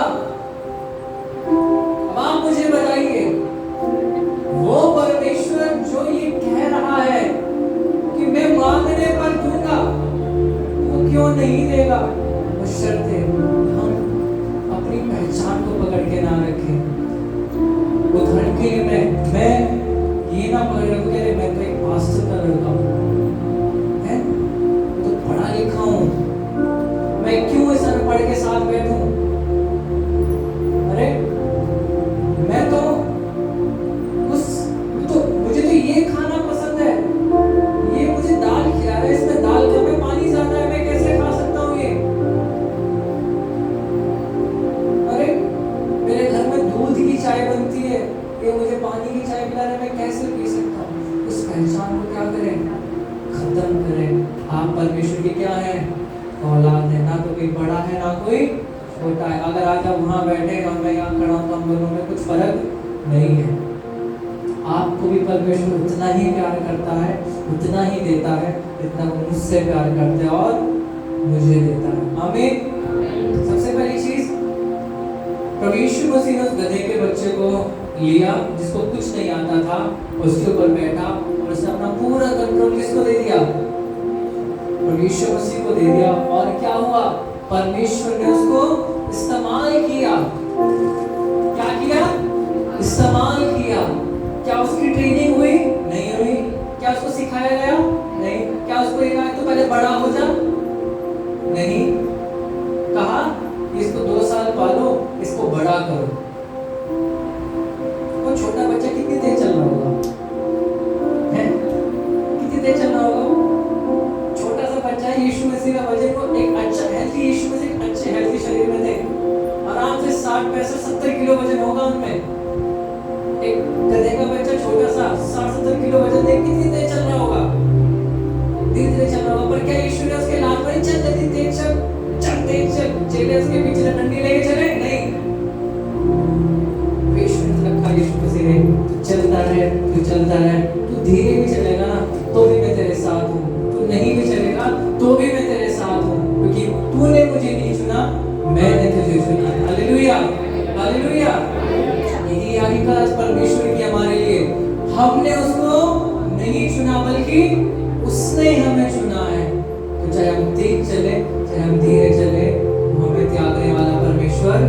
अब आप मुझे बताइए, वो परमेश्वर जो ये कह रहा है कि मैं मांगने पर दूंगा, वो क्यों नहीं देगा? बशर्ते हम अपनी पहचान को पकड़ के ना रखें। उदाहरण के लिए मैं ये ना पकड़ रखूं कि मैं तो एक पास्टर का लड़का हूँ, है तो पढ़ा लिखा हूँ, मैं क्यों इस अनपढ़ के साथ बैठूं? अरे मैं तो मुझे तो ये खाना पसंद है, ये मुझे दाल खिला रहा है, इसमें दाल का में पानी ज्यादा है, मैं कैसे खा सकता हूँ ये? अरे मेरे घर में दूध की चाय बनती है, ये मुझे पानी की चाय पिला रहा है, मैं कैसे पी सकता हूँ? उस पहचान को क्या करें? खत्म करें। आप परमेश्वर के क्या है? औलाद है। ना तो कोई बड़ा है ना कोई छोटा है। अगर आज आप वहाँ बैठे और मैं यहाँ खड़ा हूँ तो हम दोनों में कुछ फर्क नहीं है। आपको भी परमेश्वर उतना ही प्यार करता है, उतना ही देता है जितना वो मुझसे प्यार करता है और मुझे देता है। आमीन। सबसे पहली चीज प्रभु यीशु मसीह ने उस गधे के बच्चे को लिया जिसको कुछ नहीं आता था, उसके ऊपर बैठा और उसने अपना पूरा कंट्रोल किसको दे दिया? प्रभु यीशु मसीह को दे दिया। और क्या हुआ? परमेश्वर ने उसको इस्तेमाल किया। क्या किया? इस्तेमाल किया। क्या उसकी ट्रेनिंग हुई? नहीं हुई। क्या उसको सिखाया गया? नहीं। क्या उसको कहा तो पहले बड़ा हो जा? नहीं। कहा इसको 2 साल पालो, इसको बड़ा करो। वो छोटा बच्चा कितनी देर चल रहा होगा? है? कितनी देर चल रहा होगा? छोटा सा बच्चा है, यीशु मसीह का वजन को एक अच्छा हेल्थी, यीशु मसीह अच्छे हेल्थी शरीर में थे, आराम से 60 65 70 किलो वजन होगा उनमें। एक गधे का बच्चा छोटा सा 60 70 किलो वजन देख कितनी तेज चल रहा होगा? धीरे चल रहा होगा। पर क्या यीशु ने उसके लात पर चल जल्दी तेज चल तेज चल, चेले उसके पीछे डंडी लेके चले? नहीं। यीशु ने रखा, यीशु मसीह ने चलता रहे, तू चलता रहे, तू धीरे भी चलेगा ना तो भी मैं तेरे साथ हूँ, तू नहीं भी चलेगा तो भी मैं तेरे साथ हूँ, क्योंकि तूने मुझे नहीं चुना, मैंने तुझे चुना। Hallelujah, hallelujah. यही हकीकत परमेश्वर की हमारे लिए। हमने उसको नहीं चुना बल्कि उसने हमें चुना है। तो चाहे हम तेज चले चाहे हम धीरे चले, हमें त्यागने वाला परमेश्वर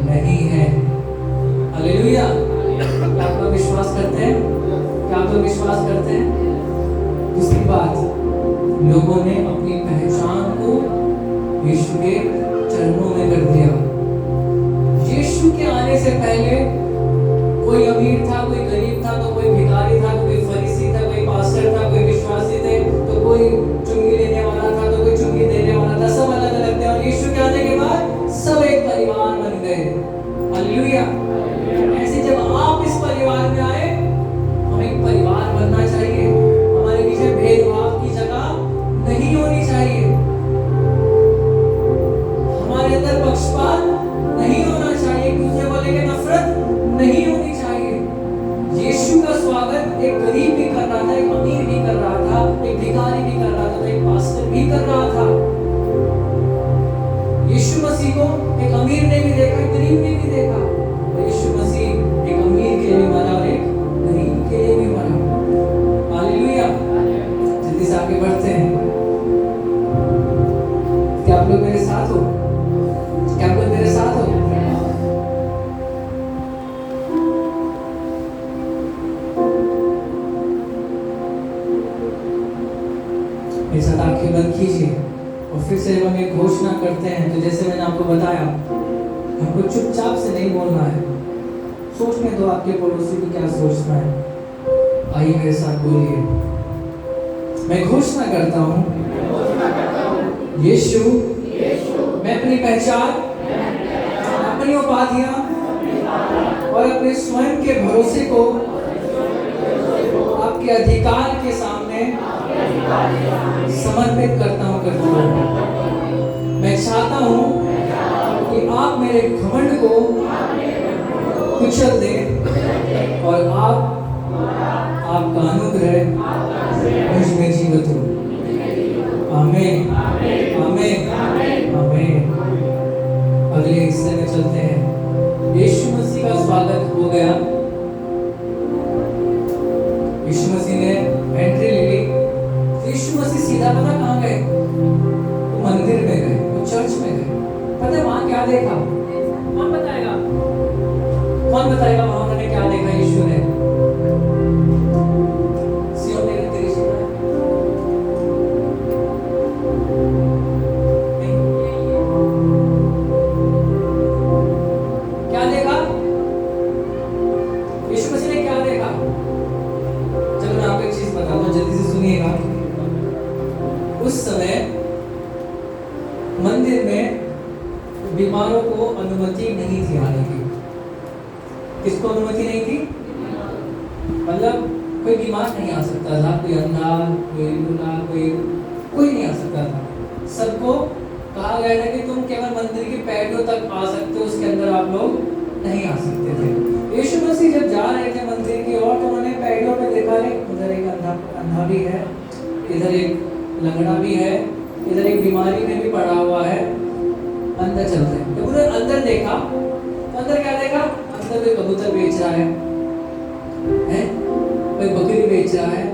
नहीं है। हालेलुया। क्या आप लोग विश्वास करते हैं? क्या आप लोग विश्वास करते हैं? दूसरी बात, लोगों ने अपनी पहचान को यीशु के चरणों में कर दिया। यीशु के आने से पहले कोई अमीर था, कोई गरीब था, तो कोई भिखारी था, तो कोई फरीसी था, कोई पास्टर था, कोई विश्वासी थे, तो कोई चुंगी लेने वाला था, तो कोई चुंगी देने वाला था। सब अलग अलग थे। और यीशु के आने के बाद सब एक परिवार बन गए। हालेलुया। ऐसे जब आप इस परिवार में आए, हमें एक परिवार बनना चाहिए। हमारे पीछे भेदभाव की जगह नहीं होनी चाहिए। हमारे अंदर पक्षपात नहीं होना चाहिए, एक दूसरे को लेकर नफरत नहीं होनी चाहिए। यीशु का स्वागत एक गरीब भी कर रहा था, एक अमीर भी कर रहा था, एक भिखारी भी कर रहा था, एक पास्टर भी कर रहा था। यीशु मसीह को एक अमीर ने भी देखा, एक गरीब ने भी देखा। और यीशु मसीह एक अमीर के लिए भी मरा और एक गरीब के लिए भी मरा। हालेलुया। जल्दी से आगे बढ़ते हैं। क्या आप लोग मेरे साथ हो? क्या आप लोग मेरे साथ हो? मेरे साथ आंखें बंद कीजिए और फिर से हम एक घोषणा करते हैं। तो जैसे मैंने आपको बताया, हमको चुपचाप से नहीं बोलना है, सोचने दो आपके पड़ोसी को क्या सोचना है। आइए मेरे साथ बोलिए, मैं घोषणा करता हूँ यीशु, मैं अपनी पहचान, अपनी उपाधियां और अपने स्वयं के भरोसे को आपके अधिकार के सामने समर्पित करता हूँ। मैं चाहता हूँ कि आप मेरे घमंड को कुचल दें और आपका अनुग्रह मुझ में जीवित हो। आमीन, आमीन, आमीन। अगले हिस्से में चलते हैं। यीशु मसीह का स्वागत हो गया। यीशु मसीह ने एंट्री ले ली। यीशु मसीह सीधा पता कहाँ गए? वो मंदिर में गए, वो चर्च में गए। पता है वहां क्या देखा? कौन बताएगा? कौन बताएगा वहां उन्होंने क्या देखा? यीशु ने उस समय मंदिर में बीमारों को अनुमति नहीं थी आने की। किसको अनुमति नहीं थी? मतलब कोई बीमार नहीं आ सकता था, कोई अंधा, कोई लूला, कोई नहीं आ सकता था। सबको कहा गया था कि तुम केवल मंदिर की पैड़ियों तक आ सकते हो, उसके अंदर आप लोग नहीं आ सकते थे। यीशु मसीह जब जा रहे थे मंदिर की ओर, तो उन्होंने पैड़ियों पे देखा, उधर एक अंधा भी है, इधर एक लंगड़ा भी है, इधर एक बीमारी में भी पड़ा हुआ है, अंदर चलते हैं। जब उन्होंने अंदर देखा अंदर क्या देखा? अंदर कोई कबूतर बेच रहा है, कोई बकरी बेच रहा है,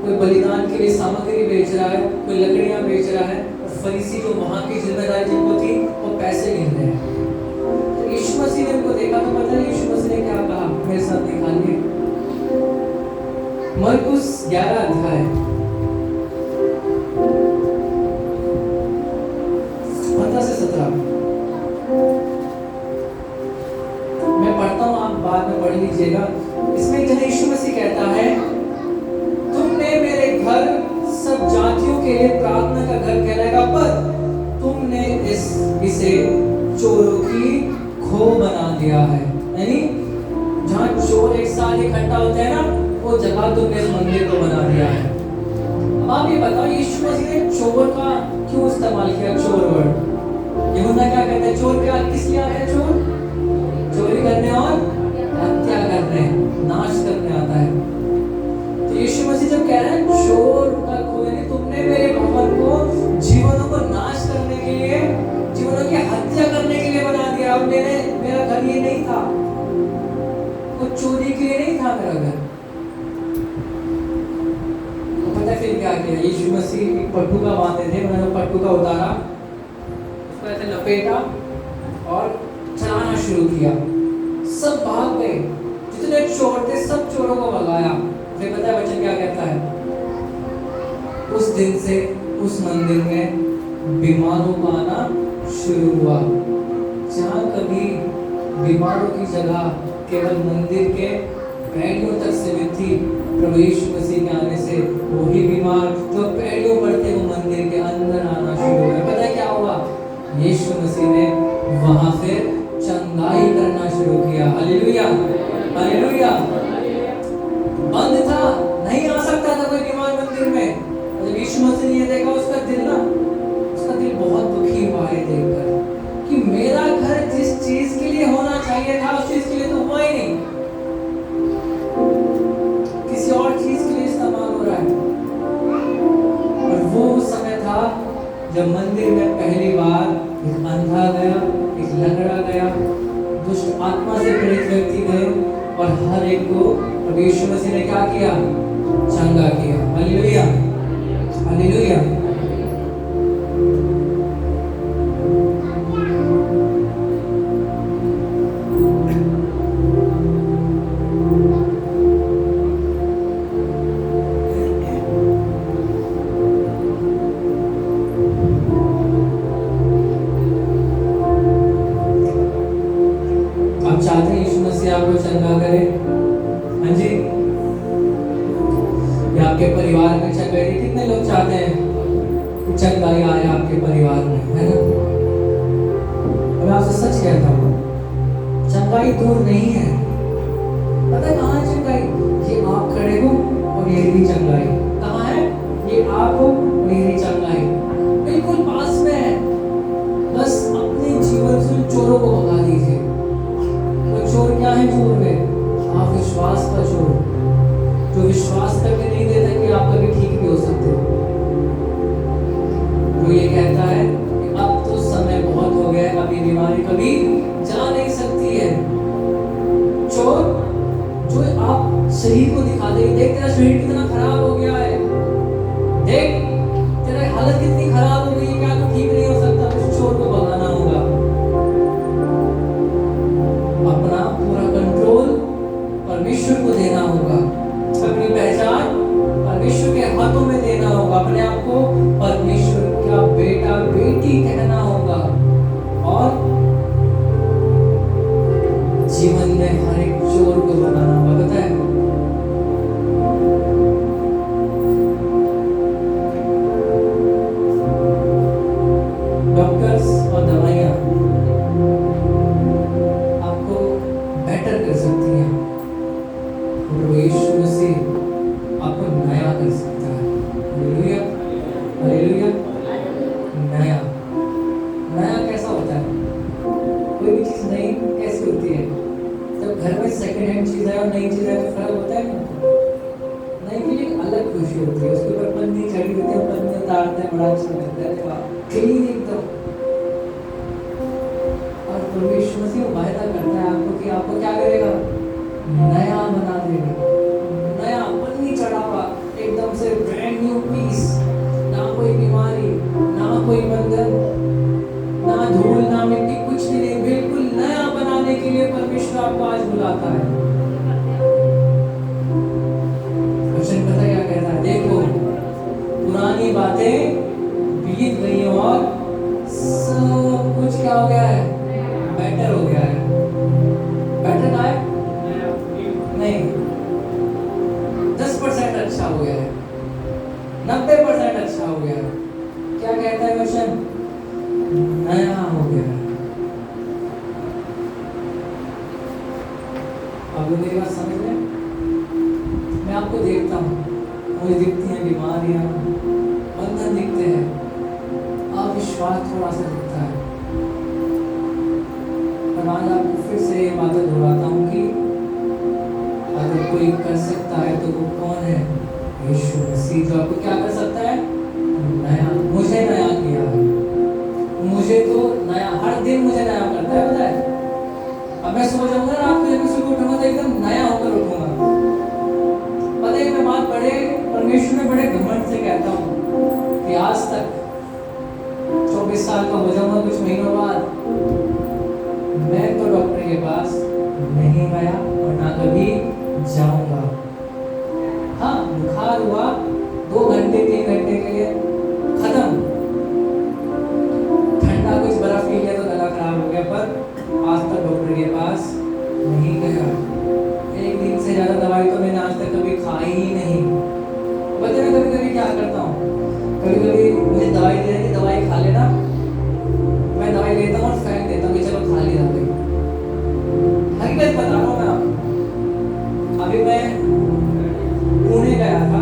कोई बलिदान के लिए सामग्री बेच रहा है, कोई लकड़ियां बेच रहा है। और फरीसी जो वहां की जिम्मेदारी जिनको थी वो पैसे गिन रहे हैं। तो यीशु मसीह ने उनको देखा तो पता है यीशु मसीह ने क्या कहा? मेरे साथ निकालिए मरकुस 11 अध्याय 15 से 17। मैं पढ़ता हूँ, आप बाद में पढ़ लीजिएगा। इसमें जो यीशु मसीह कहता है, तुमने मेरे घर सब जातियों के लिए प्रार्थना का घर कहलाएगा, पर तुमने इसे चोरों की खो बना दिया है। यानी जहाँ चोर एक साथ इकट्ठा होते हैं ना, वो जगह तुमने इस मंदिर को बना दिया है। अब आप ये बताओ यीशु मसीह ने चोर का क्यों इस्तेमाल किया? चोर वर्ड यूहन्ना क्या कहते हैं? चोर क्या किस लिए आता है? चोर चोरी करने और हत्या करने, नाश करने आता है। तो यीशु मसीह जब कह रहे हैं चोर का खो, यानी तुमने मेरे भवन को जीवनों को नाश करने के लिए, जीवनों की हत्या करने के लिए बना दिया। अब मेरा घर ये नहीं था, वो चोरी के लिए नहीं था मेरा घर। तो पता फिर क्या किया? यीशु मसीह एक पट्टू का बांधे थे, उन्होंने पट्टू का उतारा, उसको ऐसे लपेटा और चलाना शुरू किया। सब भाग गए, जितने चोर थे सब चोरों को भगाया। फिर पता है वचन क्या कहता है? उस दिन से उस मंदिर में बीमारों का आना शुरू हुआ। जहाँ कभी बीमारों की जगह केवल मंदिर के पैड़ियों तक सीमित थी, प्रभु यीशु मसीह के आने से वही बीमार जो पैड़ियों पर थे वो मंदिर के अंदर आना शुरू हुआ। पता है क्या हुआ? यीशु मसीह ने वहां से चंगाई करना शुरू किया। Hallelujah, hallelujah. बंद था, नहीं आ सकता था कोई बीमार मंदिर में। जब यीशु मसीह ने ये देखा, उसका दिल बहुत दुखी हुआ है देखकर कि मेरा घर जिस चीज के लिए होना चाहिए था उस चीज के लिए तो हुआ ही नहीं, किसी और चीज के लिए इस्तेमाल हो रहा है। और वो समय था जब मंदिर में पहली बार एक अंधा गया, एक लंगड़ा गया, दुष्ट आत्मा से पीड़ित व्यक्ति गए और हर एक को यीशु मसीह ने क्या किया? चंगा किया। Hallelujah, hallelujah. आप चाहते हैं यीशु मसीह आपको चंगा करे? हाँ जी, या आपके परिवार में चंगाई? कितने लोग चाहते हैं कि चंगाई आए आपके परिवार में, है ना? मैं आपसे सच कहता हूँ, चंगाई दूर नहीं है। पता है कहाँ है चंगाई? ये आप खड़े हो और ये भी चंगाई। कहाँ है? ये आप हो और ये भी चंगाई बिल्कुल पास में है। बस अपने जीवन से चोरों को भगा दीजिए। वो चोर क्या है? चोर में आप विश्वास का चोर, जो विश्वास करके नहीं देता कि आप कभी ठीक भी हो सकते हो। वो ये कहता है कि अब तो समय बहुत हो गया, अभी बीमारी कभी जा नहीं सकती है। चोर जो आप शरीर को दिखाते हैं, देख तेरा शरीर कितना खराब हो गया है, देख तेरा हालत कितनी खराब हो गई है, क्या तू ठीक नहीं हो सकता? उस चोर को भगाना होगा। अपना पूरा कंट्रोल परमेश्वर को देना होगा, अपनी पहचान परमेश्वर के हाथों में देना होगा, अपने आप को परमेश्वर का बेटा बेटी कहना होगा और जीवन में हर एक चोर को बनाना होगा। पता है डॉक्टर्स और दवाइयाँ आपको बेटर कर सकती हैं, प्रभु यीशु मसीह आपको नया कर सकता है। Hallelujah, hallelujah. नया कैसा होता है? कोई भी चीज़ नई कैसी होती है? जब घर में सेकंड हैंड चीज़ है और नई चीज़ है तो फर्क होता है ना? नई के लिए एक अलग खुशी होती है, उसके ऊपर पन्नी चढ़ी होती है, पन्नी उतारते हैं, बड़ा अच्छा लगता है, क्लीन एकदम। और प्रभु यीशु मसीह वायदा करता है आपको कि आपको क्या करेगा, नया बना देगा, नया पन्नी चढ़ा हुआ एकदम से ब्रांड न्यू पीस, ना कोई बीमारी, ना कोई बंधन, ना धूल ना मिट्टी, कुछ भी नहीं, बिल्कुल नया बनाने के लिए परमेश्वर आपको आज बुलाता है। वचन पता क्या कहता है, देखो पुरानी बातें बीत गई और सब कुछ क्या हो गया है, बेटर हो गया है। बेटर का है नहीं, 10% अच्छा हो गया है, 90% अच्छा हो गया है। क्या कहता है वचन, नया हो गया है। अब मेरी बात समझ में, मैं आपको देखता हूँ, मुझे दिखती हैं बीमारियां, बंधन दिखते हैं, अविश्वास थोड़ा सा दिखता है। पर आज आपको फिर से ये बातें दोहराता हूँ कि अगर कोई कर सकता है तो वो कौन है, यीशु मसीह, जो आपको क्या कर सकता है, नया, मुझे नया किया है, मुझे तो नया, हर दिन मुझे नया करता है, पता है। अब मैं सो जाऊंगा ना, आपको जब सुबह उठूंगा तो एकदम नया होकर उठूंगा। पता है मैं बात बड़े परमेश्वर में बड़े घमंड से कहता हूँ कि आज तक 24 साल का हो जाऊंगा कुछ महीनों बाद, मैं तो डॉक्टर के पास नहीं गया और ना कभी जाऊंगा। हाँ, बुखार हुआ 2 घंटे 3 घंटे के लिए, खत्म, ठंडा कुछ बर्फ पी लिया तो गला खराब हो गया, पर आज तक डॉक्टर के पास नहीं गया। 1 दिन से ज्यादा दवाई तो मैंने आज तक कभी खाई ही नहीं। पता है मैं कभी कभी क्या करता हूँ, कभी कभी मुझे दवाई दे रही, दवाई खा लेना, मैं दवाई लेता हूँ और फेंक देता हूँ कि चलो खा ली दवाई। हकीकत बता रहा हूँ मैं आपको। अभी मैं पुणे गया था,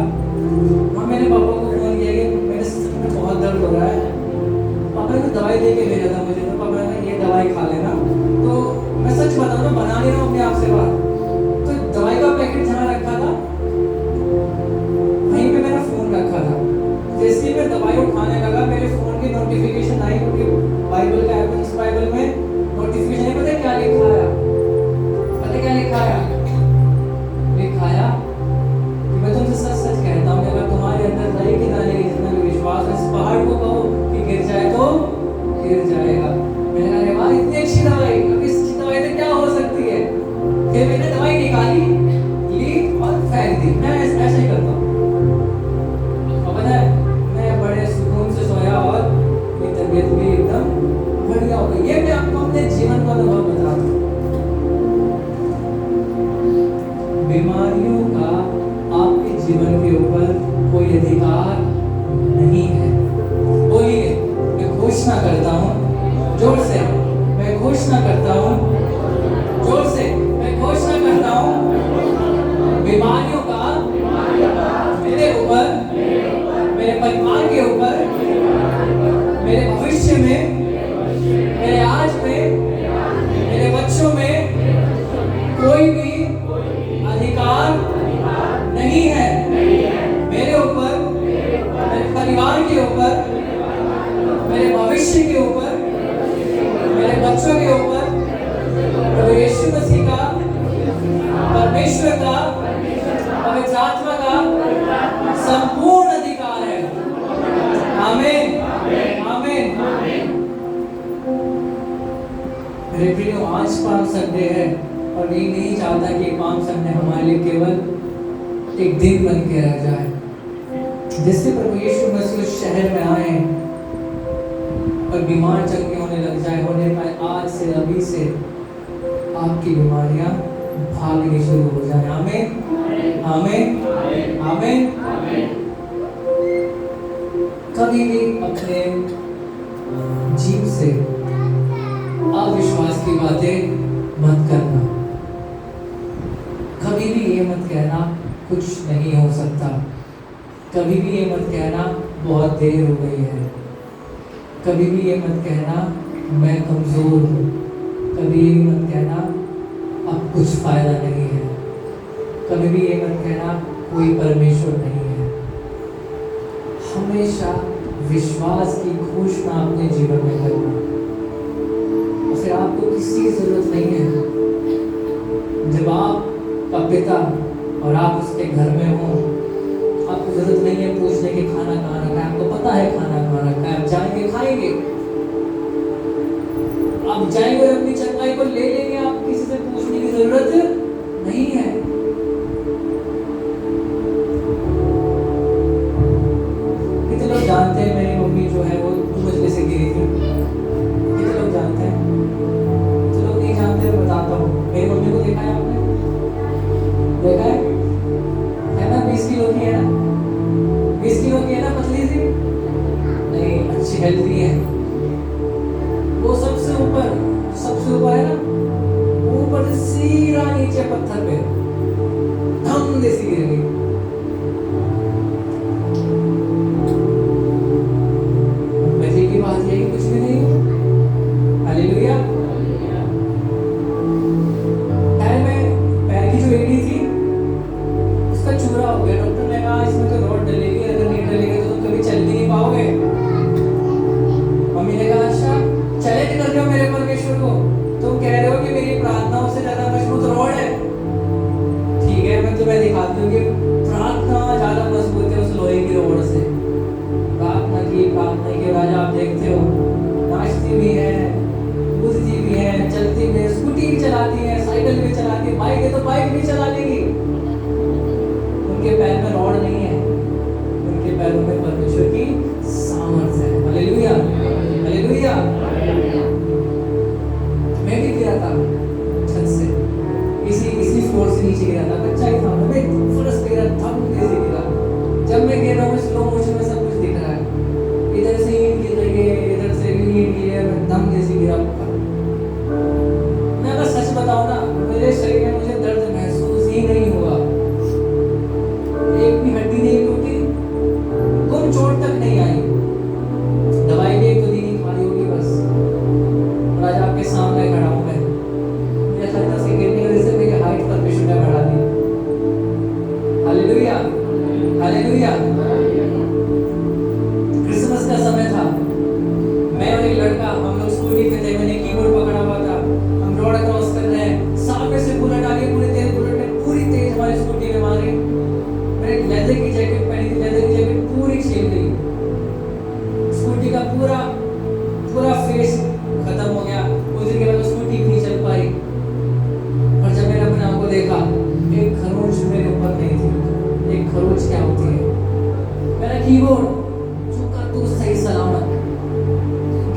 वहाँ मैंने पापा को फोन किया कि मेरे सिर में बहुत दर्द हो रहा है, पापा ने दवाई दे के भेजा था मुझे, तो पापा ने ये दवाई खा लेना। तो मैं सच बताऊँ ना, बना नहीं रहा हूँ अपने आप से बात, तो दवाई का पैकेट जहाँ रखा था वहीं पे मेरा फोन रखा था। जैसे ही मैं दवाई उठाने लगा, मेरे फोन की नोटिफिकेशन आई, क्योंकि बाइबल का ऐप है, इस बाइबल में नोटिफिकेशन है, पता है क्या लिखा है, पता है क्या लिखा है, लिखाया कि मैं तुमसे सच सच कहता हूँ कि अगर तुम्हारे अंदर दही के दाने की जितना भी विश्वास है, इस पहाड़ को कहो कि गिर जाए तो गिर जाएगा। मैंने कहा अरे वाह, इतनी अच्छी दवाई, अब इस अच्छी दवाई से क्या हो सकती है। फिर मैंने दवाई निकाली, ली और फेंक दी। मैं ऐसा ही करता हूँ। और पता है मैं बड़े सुकून से सोया और मेरी तबीयत भी एकदम बढ़िया हो गई। ये मैं आपको अपने जीवन का अनुभव बता रहा हूँ। बीमारियों का आपके जीवन के ऊपर कोई अधिकार नहीं है। बोलिए, मैं घोषणा करता हूँ जोर से, मैं घोषणा करता हूँ जोर से, मैं घोषणा करता हूँ, बीमारियों का मेरे ऊपर, मेरे परिवार के ऊपर, मेरे भविष्य में, मेरे आज में, मेरे बच्चों में कोई भी अधिकार नहीं है। मेरे ऊपर, मेरे परिवार के ऊपर, मेरे भविष्य के ऊपर, मेरे बच्चों के ऊपर प्रभु यीशु मसीह का, परमेश्वर का, पवित्र आत्मा का संपूर्ण अधिकार है। आमीन, आमीन। मेरे प्रियो, आज पाम संडे है और मैं नहीं चाहता कि पाम संडे हमारे लिए केवल एक दिन बन के रह जाए। जिससे प्रभु यीशु मसीह उस शहर में आए और बीमार चंगे होने लग जाए, होने पाए, आज से, अभी से आपकी बीमारियां भागनी शुरू हो जाए। आमीन, आमीन, आमीन। कभी भी अपने जीव से अविश्वास की बातें मत करना। कभी भी ये मत कहना कुछ नहीं हो सकता। कभी भी ये मत कहना बहुत देर हो गई है। कभी भी ये मत कहना मैं कमजोर हूँ। कभी ये मत कहना अब कुछ फायदा नहीं है। कभी भी ये मत कहना कोई परमेश्वर नहीं है। हमेशा विश्वास की घोषणा अपने जीवन में करना। उसे फिर आपको किसी की जरूरत नहीं है। जब आपका पिता और आप उसके घर में हो, आपको जरूरत नहीं है पूछने की खाना कहाँ रखा है, आपको पता है खाना कहाँ रखा है। आप जाएंगे खाएंगे, आप जाएंगे और अपनी चंगाई को ले लेंगे, आप किसी से पूछने की जरूरत नहीं है। कितने लोग जानते हैं मेरी मम्मी जो है वो मजले से गिरी थी? कितने लोग जानते हैं? जो लोग नहीं जानते मैं बताता हूँ। मेरी मम्मी को देखा है आपने? देखा है ना? 20 किलो की है ना? 20 किलो की है ना? पतली सी नहीं, अच्छी हेल्थी है वो। सबसे ऊपर है ना, ऊपर से सीधा नीचे पत्थर पे धम जैसी गिर गई। मजे की बात यह कुछ भी नहीं हो। हालेलुया। पैर की जो एड़ी थी उसका चूरा हो गया। डॉक्टर ने कहा इसमें तो रॉड डलेगी, अगर नहीं डलेगी तो तुम कभी चल भी नहीं पाओगे। मम्मी ने कहा अच्छा चैलेंज कर रहे हो मेरे परमेश्वर को, तुम कह रहे हो कि मेरी प्रार्थनाओं से ज्यादा मजबूत रॉड है। ठीक है, मैं तुम्हें दिखाती हूँ कि प्रार्थना ज्यादा मजबूत है उस लोहे की रॉड से। प्रार्थना की राजा आप देखते हो, नाचती भी है, कूदती भी है, चलती भी है, स्कूटी भी चलाती है, साइकिल भी चलाती है, बाइक है तो बाइक भी चला लेगी। उनके पैर में रॉड नहीं है, उनके पैरों में परमेश्वर की सामर्थ है। Hallelujah, hallelujah. मैं भी गिरा था छत से, इसी फ्लोर से नीचे गिरा था, बच्चा ही था मैं, फर्स्ट गिरा, धम से गिरा। जब मैं गिर रहा हूँ स्लो मोशन में सब कुछ दिख रहा है, इधर से ईंट गिर रही है, इधर से ईंट गिरी है, मैं धम जैसे गिरा। मैं अगर सच बताऊँ ना, मेरे शरीर में मुझे दर्द महसूस ही नहीं हुआ, एक भी हड्डी नहीं टूटी, कोई चोट तक नहीं आई। दवाई भी एक दो दिन ही खानी होगी बस। और आज आपके सामने खड़ा हूं मैं, मुझे लगता है गिरने की वजह से मेरी हाइट परमेश्वर ने बढ़ा दी। Hallelujah, hallelujah. क्रिसमस का समय था, मैं और एक लड़का, हम लोग स्कूटी पे थे, मैंने कीबोर्ड पकड़ा हुआ था, हम रोड क्रॉस कर रहे हैं, सामने से बुलेट आ गई, बुलेट ने पूरी तेज हमारी स्कूटी में मारी। मैंने लेदर की जैकेट पहनी थी, लेदर की जैकेट पूरी छील गई, स्कूटी का पूरा फेस खत्म हो गया। कुछ देर के बाद स्कूटी भी नहीं चल पाई। और जब मैंने अपने आप को देखा, एक खरोंच मेरे ऊपर नहीं थी। एक खरोंच क्या होती है? मेरा कीबोर्ड झुका तू सही सलामत,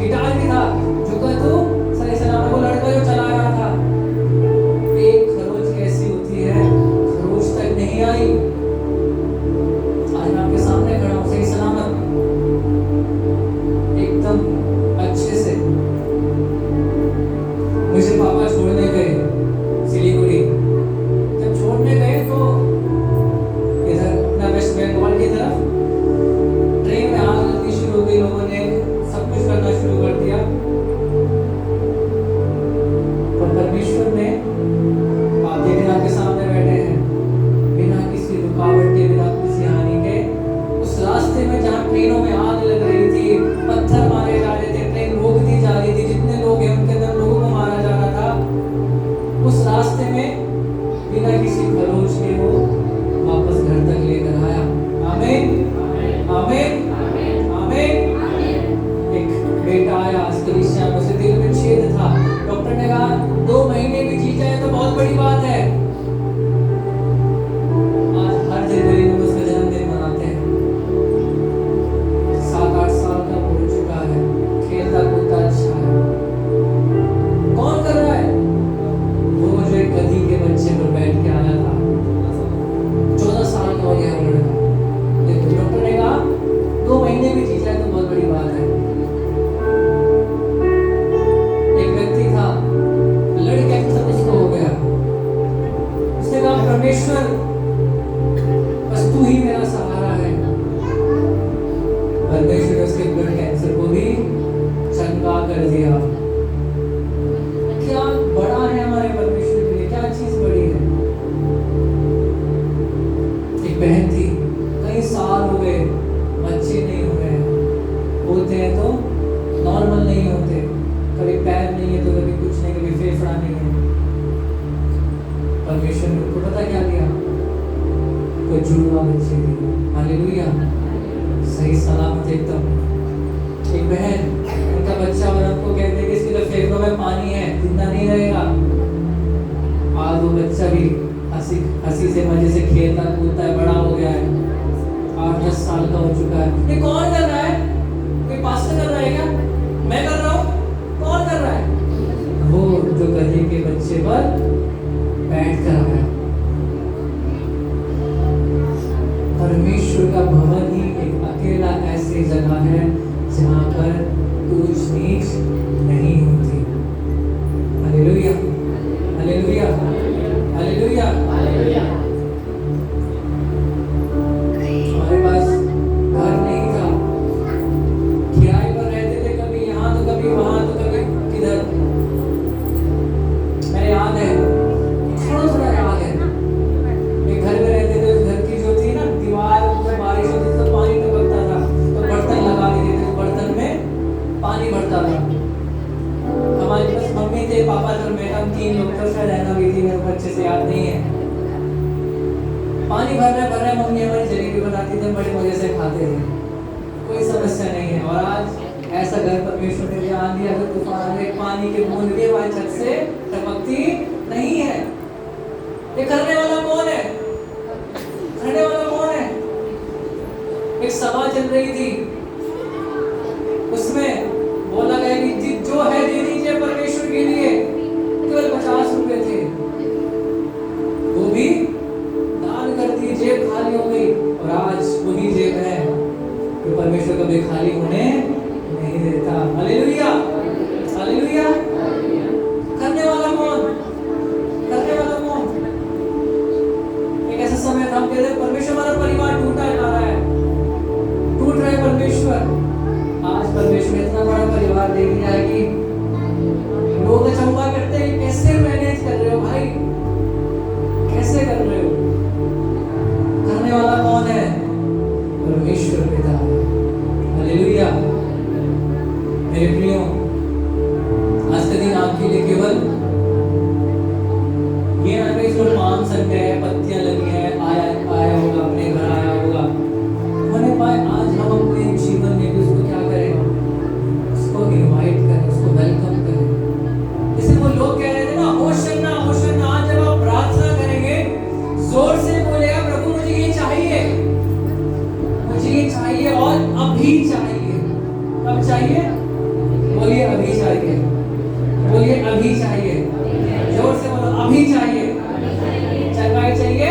गिटार भी था, झुका तू सही सलामत। वो लड़का जो चला रहा था, एक खरोंच कैसी होती है, खरोंच तक नहीं आई। आज मैं आपके सामने खड़ा हूँ सही सलामत, एकदम अच्छे से। मुझे पापा छोड़ने गए सिलीगुड़ी। जब छोड़ने गए तो इधर अपना वेस्ट बंगाल की तरफ ट्रेन में आग लगनी शुरू हो गई, लोगों ने सब कुछ करना शुरू कर दिया। और परमेश्वर ने, आप देखना आपके सामने बैठे हैं, बिना किसी रुकावट के, बिना किसी हानि के, उस रास्ते में जहाँ ट्रेनों में आग लग रही थी, पत्थर मारे जा रहे थे, ट्रेन रोक दी जा रही थी, जितने लोग हैं उनके अंदर लोगों को मारा जा रहा था, उस रास्ते में बिना किसी खरोंच के वो वापस घर तक लेकर आया। आमीन, आमीन, आमीन। एक बेटा आया, कलीसिया में, उसे दिल में छेद था। डॉक्टर ने कहा 2 महीने भी जी जाए तो बहुत बड़ी बात है। आज हर जनवरी में उसका जन्मदिन मनाते हैं। 7-8 साल का हो चुका है, खेलता कूदता अच्छा है। कौन कर रहा है? वो जो एक गधी के बच्चे पर बैठ के आया था, 14 साल का हो गया वो लड़का। लेकिन डॉक्टर ने कहा 2 महीने भी जी जाए तो बहुत बड़ी बात है। एक व्यक्ति था, लड़के के साथ उसको हो गया, उसने कहा परमेश्वर बस तू ही मेरा सहारा है। परमेश्वर ने उसके ब्लड कैंसर को भी चंगा कर दिया। क्या बड़ा है हमारे परमेश्वर के लिए, क्या चीज बड़ी है। एक बहन थी, कई साल हो गए, बच्चे नहीं हो रहे, होते हैं तो नॉर्मल नहीं होते, कभी पैर नहीं है तो कभी कुछ नहीं, कभी फेफड़ा नहीं है। परमेश्वर ने उनको पता क्या दिया? कोई जुड़वा बच्चे दिए। हालेलुया, सही सलामत एकदम। एक बहन, उनका बच्चा और हमको कहते हैं कि इसके तो फेफड़ों में पानी है, जिंदा नहीं रहेगा। आज वो बच्चा भी हंसी से मजे से खेलता कूदता है, बड़ा हो गया है, 8-10 साल का हो चुका है। ये कौन कर रहा है? कोई पास्टर कर रहा है क्या? मैं कर रहा हूँ? कौन कर रहा है? वो जो गधे के बच्चे पर बैठ कर आया। परमेश्वर का भवन ही एक अकेला ऐसी जगह है जहाँ पर ऊंच नीच नहीं होती। Hallelujah, hallelujah, hallelujah, hallelujah. हमारे पास घर नहीं था, किराए पर रहते थे, कभी यहाँ तो कभी वहाँ तो कभी किधर। मेरे याद है, थोड़ा याद है, एक घर में रहते थे। उस घर की जो थी ना दीवार, जब बारिश होती तो पानी टपकता था, तो बर्तन लगा देते थे, बर्तन में पानी भरता था। हमारे पास मम्मी थे, पापा थे और मैं, हम 3 लोग थे। उसमें रहना भी थी, मेरे को अच्छे से याद नहीं है। पानी भर रहे मम्मी हमारी जलेबी बनाती थी, बड़े मजे से खाते थे, कोई समस्या नहीं है। और आज ऐसा घर परमेश्वर ने ध्यान दिया, अगर तूफान में पानी के बूंद भी हमारी छत से टपकती नहीं है। ये करने वाला कौन है? करने वाला कौन है? एक सभा चल रही थी, उसमें बोला गया कि जो है दे दीजिए परमेश्वर के लिए। केवल 50 रुपए थे, वो भी दान कर दिए, जेब खाली हो गई। और आज वही जेब है जो परमेश्वर कभी खाली होने नहीं देता। Hallelujah, hallelujah. करने वाला कौन? करने वाला कौन? एक ऐसा समय था, हम कहते हैं परमेश्वर, हमारा परिवार टूटा जा रहा है, टूट रहा है परमेश्वर। आज परमेश्वर ने इतना बड़ा परिवार दे दिया है कि लोग अचंभा करते हैं, कैसे मैनेज कर रहे हो भाई, कैसे कर रहे हो? करने वाला कौन है? परमेश्वर पिता। हालेलुया। मेरे प्रियो, आज का दिन आपके लिए केवल ये ना कि इसको पान संडे है, पत्तियां लगी है, आया होगा, अपने घर आया होगा, होने पाए। आज हम अपने जीवन में भी उसको क्या करें? उसको इनवाइट करें, उसको वेलकम करें। जैसे वो लोग कह रहे थे ना, होशन्ना होशन्ना। आज जब आप प्रार्थना करेंगे, जोर से बोलेगा, प्रभु मुझे ये चाहिए, मुझे ये चाहिए और अभी चाहिए। कब चाहिए? बोलिए अभी चाहिए, बोलिए अभी चाहिए, जोर से बोलो अभी चाहिए। चंगाई चाहिए,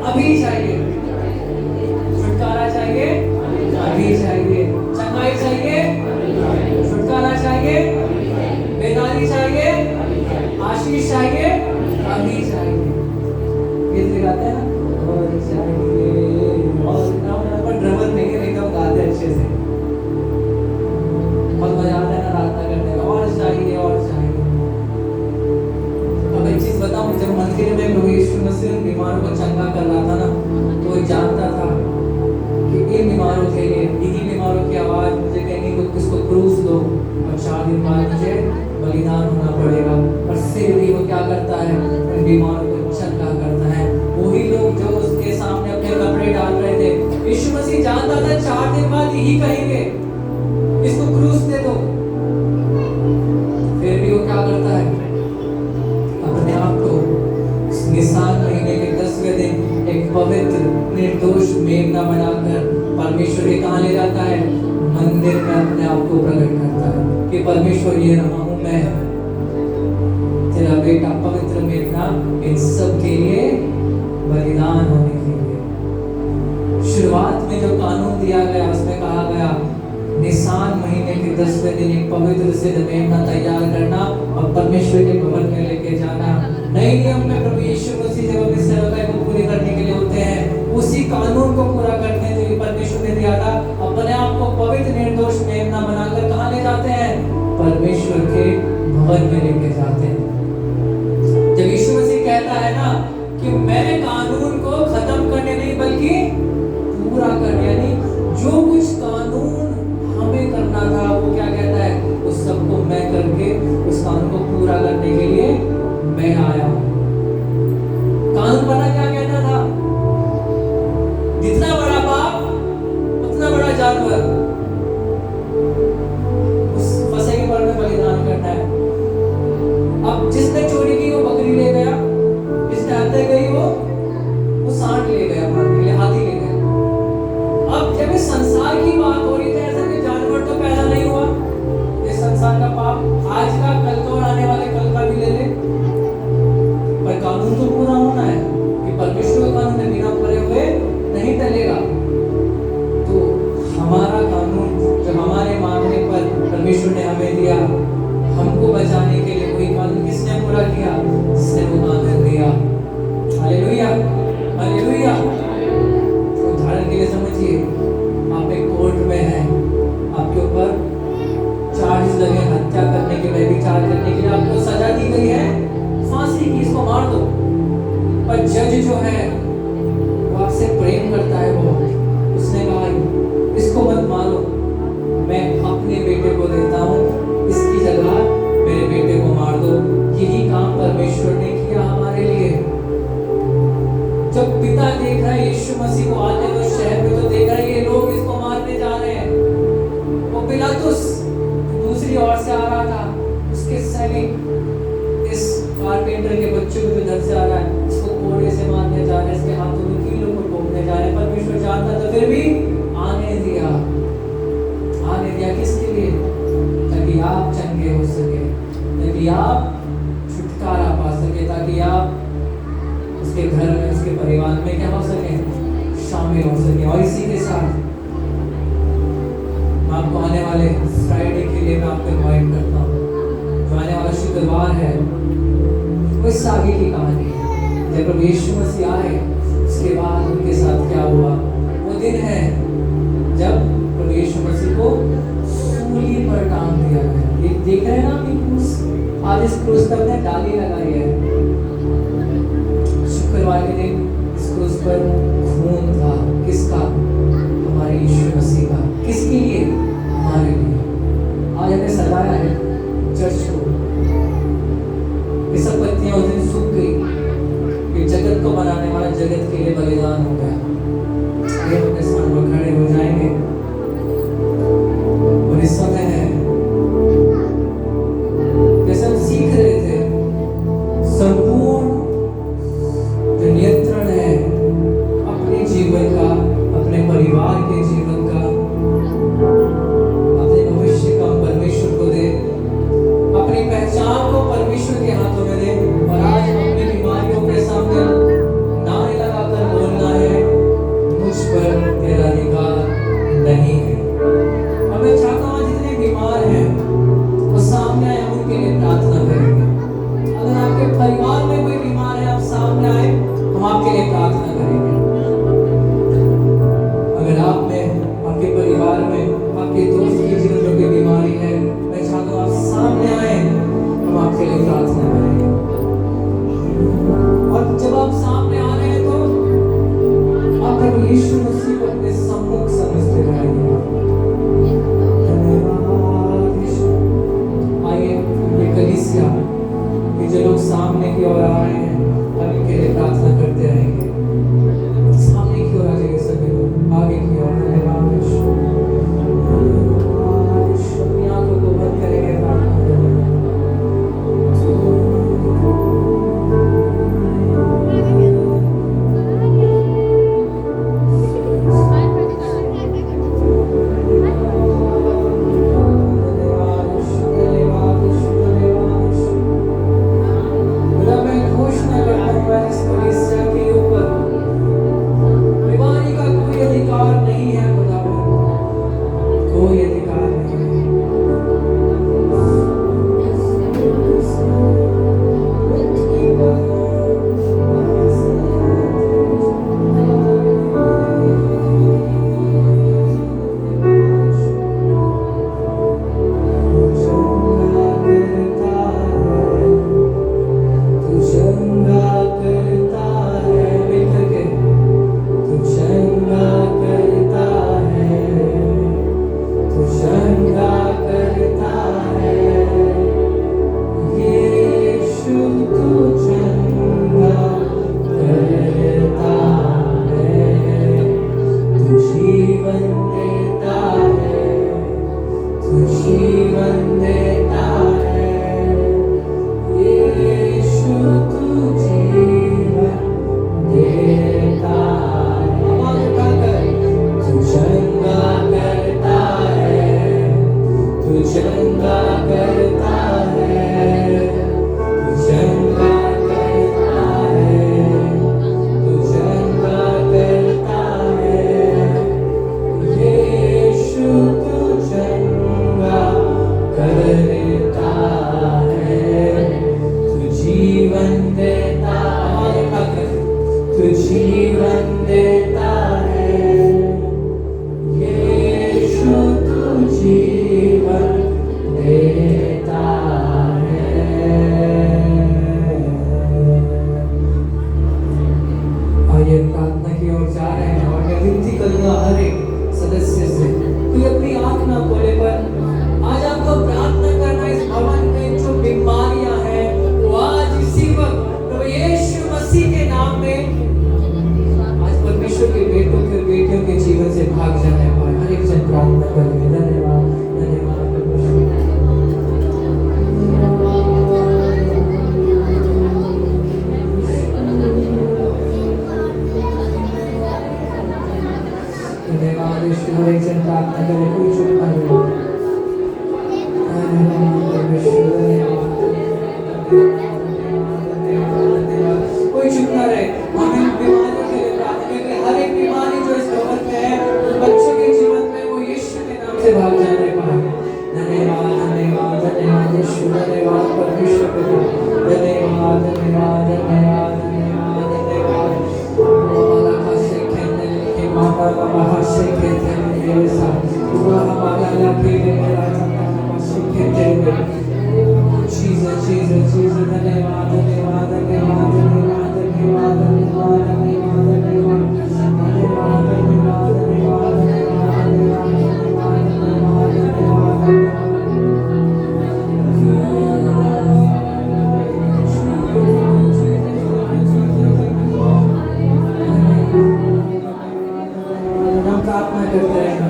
अभी चाहिए। छुटकारा चाहिए, अभी चाहिए। चंगाई चाहिए, छुटकारा चाहिए, बेदारी चाहिए, आशीष चाहिए, अभी चाहिए। गीत गाते हैं ना, और चाहिए, और ड्रमर नहीं है, एकदम गाते अच्छे से, बहुत मजा आता है ना प्रार्थना करने में। और चाहिए, और चाहिए। अब एक चीज बताऊं, जब मंदिर में प्रभु यीशु मसीह उन बीमारों को चंगा कर रहा था ना, तो वो जानता था कि इन बीमारों के लिए, इन्हीं बीमारों की आवाज मुझे कहेंगे कि किसको क्रूस दो, और 4 दिन बाद मुझे बलिदान होना पड़ेगा। और फिर भी वो क्या करता है? उन बीमारों को चंगा करता है। वही लोग जो उसके सामने अपने कपड़े डाल रहे थे, यीशु मसीह जानता था 4 दिन बाद यही कहेंगे, इसको क्रूस दे दो। फिर भी वो क्या करता है? अपने आप को निसान महीने के 10वें दिन एक पवित्र निर्दोष मेमना बनाकर परमेश्वर के कहाँ ले जाता है? मंदिर में अपने आप को प्रकट करता है कि परमेश्वर ये रहा हूँ मैं, तेरा बेटा पवित्र मेमना इन सब के लिए बलिदान होने के लिए। शुरुआत में जो कानून दिया गया उसमें कहा गया निसान महीने के 10वें दिन एक पवित्र सिद्ध मेमना तैयार करना और परमेश्वर के भवन में लेके जाना। नए नियम में प्रभु यीशु मसीह जब अपनी सेवकाई को पूरी करने के लिए होते हैं, उसी कानून को पूरा करने के लिए परमेश्वर ने दिया था, अपने आप को पवित्र निर्दोष मेमना बनाकर कहाँ ले जाते हैं? परमेश्वर के भवन में लेके जाते हैं। जब यीशु मसीह कहता है ना कि मैं कानून को खत्म करने नहीं बल्कि पूरा करने, यानी जो कुछ कानून हमें करना था वो क्या कहता है? उस सबको मैं करके संसार की बात हो रही थी, ऐसा कि जानवर तो पैदा नहीं हुआ, इस संसार का पाप आज का, कल का और आने वाले कल का भी ले ले, पर कानून तो पूरा होना है कि परमेश्वर का कानून है, बिना पूरे हुए नहीं टलेगा। तो हमारा कानून जो हमारे मांगने पर परमेश्वर ने हमें दिया, हमको बचाने के लिए वही कानून किसने पूरा किया? जिसने वो कानून दिया। Hallelujah, hallelujah. तो उदाहरण के लिए समझिए, आप एक कोर्ट में हैं, आपके ऊपर चार्ज लगे हत्या करने के, व्यभिचार करने के लिए आपको सजा दी गई है फांसी की, इसको मार दो। पर जज जो है वो आपसे प्रेम करता है, वो उसने कहा इसको मत मारो, मैं अपने बेटे को देता हूँ, इसकी जगह मेरे बेटे को मार दो। यही काम परमेश्वर ने किया हमारे लिए। जब पिता देख रहा है यीशु मसीह को आते हुए शहर में, तो देख रहा है ये लोग इसको मारने जा रहे हैं। वो पिलातुस दूसरी ओर से आ रहा था, उसके सैनिक इस कारपेंटर के बच्चों को इधर से आ रहा है, इसको कोड़े से मारने जा रहे हैं, इसके हाथों में कीलों को ठोकने जा रहे हैं। परमेश्वर जानता था, फिर भी आने दिया। आने दिया किसके लिए? ताकि आप चंगे हो सके, ताकि आप छुटकारा पा सके, ताकि आप उसके घर में, उसके परिवार में क्या हो सके? शामिल हो सके। और इसी के साथ मैं आपको आने वाले फ्राइडे के लिए मैं आपको इनवाइट करता हूँ। जो आने वाला शुक्रवार है वो इस आगे की कहानी है। जब प्रभु यीशु मसीह आए, उसके बाद उनके साथ क्या हुआ? वो दिन है जब प्रभु यीशु मसीह को सूली पर टांग दिया गया। ये देख रहे हैं ना अभी क्रूस, आज इस क्रूस पर हमने डाली लगाई है। शुक्रवार के दिन इस क्रूस पर खून था, किसका? हमारे यीशु मसीह का। किसके लिए? हमारे लिए। आज हमने सजाया है चर्च को, ये सब पत्तियां उस दिन सूख गई, ये जगत को बनाने वाला जगत के लिए बलिदान हो गया। ये अपने स्थान पर खड़े हो जाएंगे और इस समय है जैसे हम सीख रहे थे, संपूर्ण जो नियंत्रण है अपने जीवन का, अपने परिवार के जीवन का, अपने भविष्य का परमेश्वर को दे, अपनी पहचान को परमेश्वर के हाथों में दे। और आज अपनी बीमारियों के सामने नारे लगाकर बोलना है, मुझ पर तेरा अधिकार नहीं है। और मैं चाहता हूँ जितने बीमार हैं वो सामने आए, हम उनके लिए प्रार्थना करेंगे। अगर आपके परिवार में कोई बीमार है, आप सामने आए, हम आपके लिए प्रार्थना करेंगे। अगर आप में, आपके परिवार में, आपके दोस्त की जीवन जो कोई बीमारी है, मैं चाहता हूँ आप सामने आए, हम आपके लिए प्रार्थना करेंगे। और जब आप सामने आ रहे हैं तो आप प्रभु यीशु मसीह को अपने सम्मुख समझते रहेंगे। आइए ये कलीसिया, ये जो लोग सामने की ओर आ रहे हैं, हम इनके लिए प्रार्थना करते रहेंगे। सामने की ओर आ जाइए सभी लोग, आगे की ओर। अपनी आंखों को बंद करेंगे, प्रार्थना करेंगे। जीवन देता है। और ये प्रार्थना की ओर जा रहे हैं और मैं विनती करूंगा हर एक सदस्य से, कोई अपनी आंख ना खोले, पर आज आपको प्रार्थना करना इस भवन में जो बीमारियां हैं वो आज इसी वक्त प्रभु यीशु मसीह के नाम में आज परमेश्वर के बेटों के बेटियों के जीवन से भाग जाने पाए। हर एक जन प्रार्थना करेंगे। धन्यवाद, धन्यवाद धन्यवाद। हर एक जन प्रार्थना करें, कोई चुप ना रहे। कोई चुप ना रहे। हम इन बीमारियों के लिए प्रार्थना करें। हर एक बीमारी जो इस भवन में है, उस बच्चे के जीवन में वो यीशु के नाम से भाग जाने पाए। धन्यवाद, धन्यवाद, धन्यवाद यीशु, धन्यवाद परमेश्वर पिता, धन्यवाद, धन्यवाद, धन्यवाद, धन्यवाद, धन्यवाद। हमारा खासे कहने के माता का महाशय कहते हैं मेरे साथ, पूरा हमारा लाके मेरा चंदा महाशय कहते हैं। Jesus, Jesus, Jesus, धन्यवाद, धन्यवाद, धन्यवाद, धन्यवाद, धन्यवाद, धन्यवाद, धन्यवाद, धन्यवाद, धन्यवाद, धन्यवाद, धन्यवाद, हम प्रार्थना करते रहेंगे,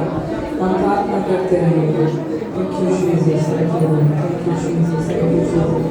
हम प्रार्थना करते रहेंगे। Thank you, Jesus. Thank you, Lord. Thank you, Jesus. Thank you, Jesus.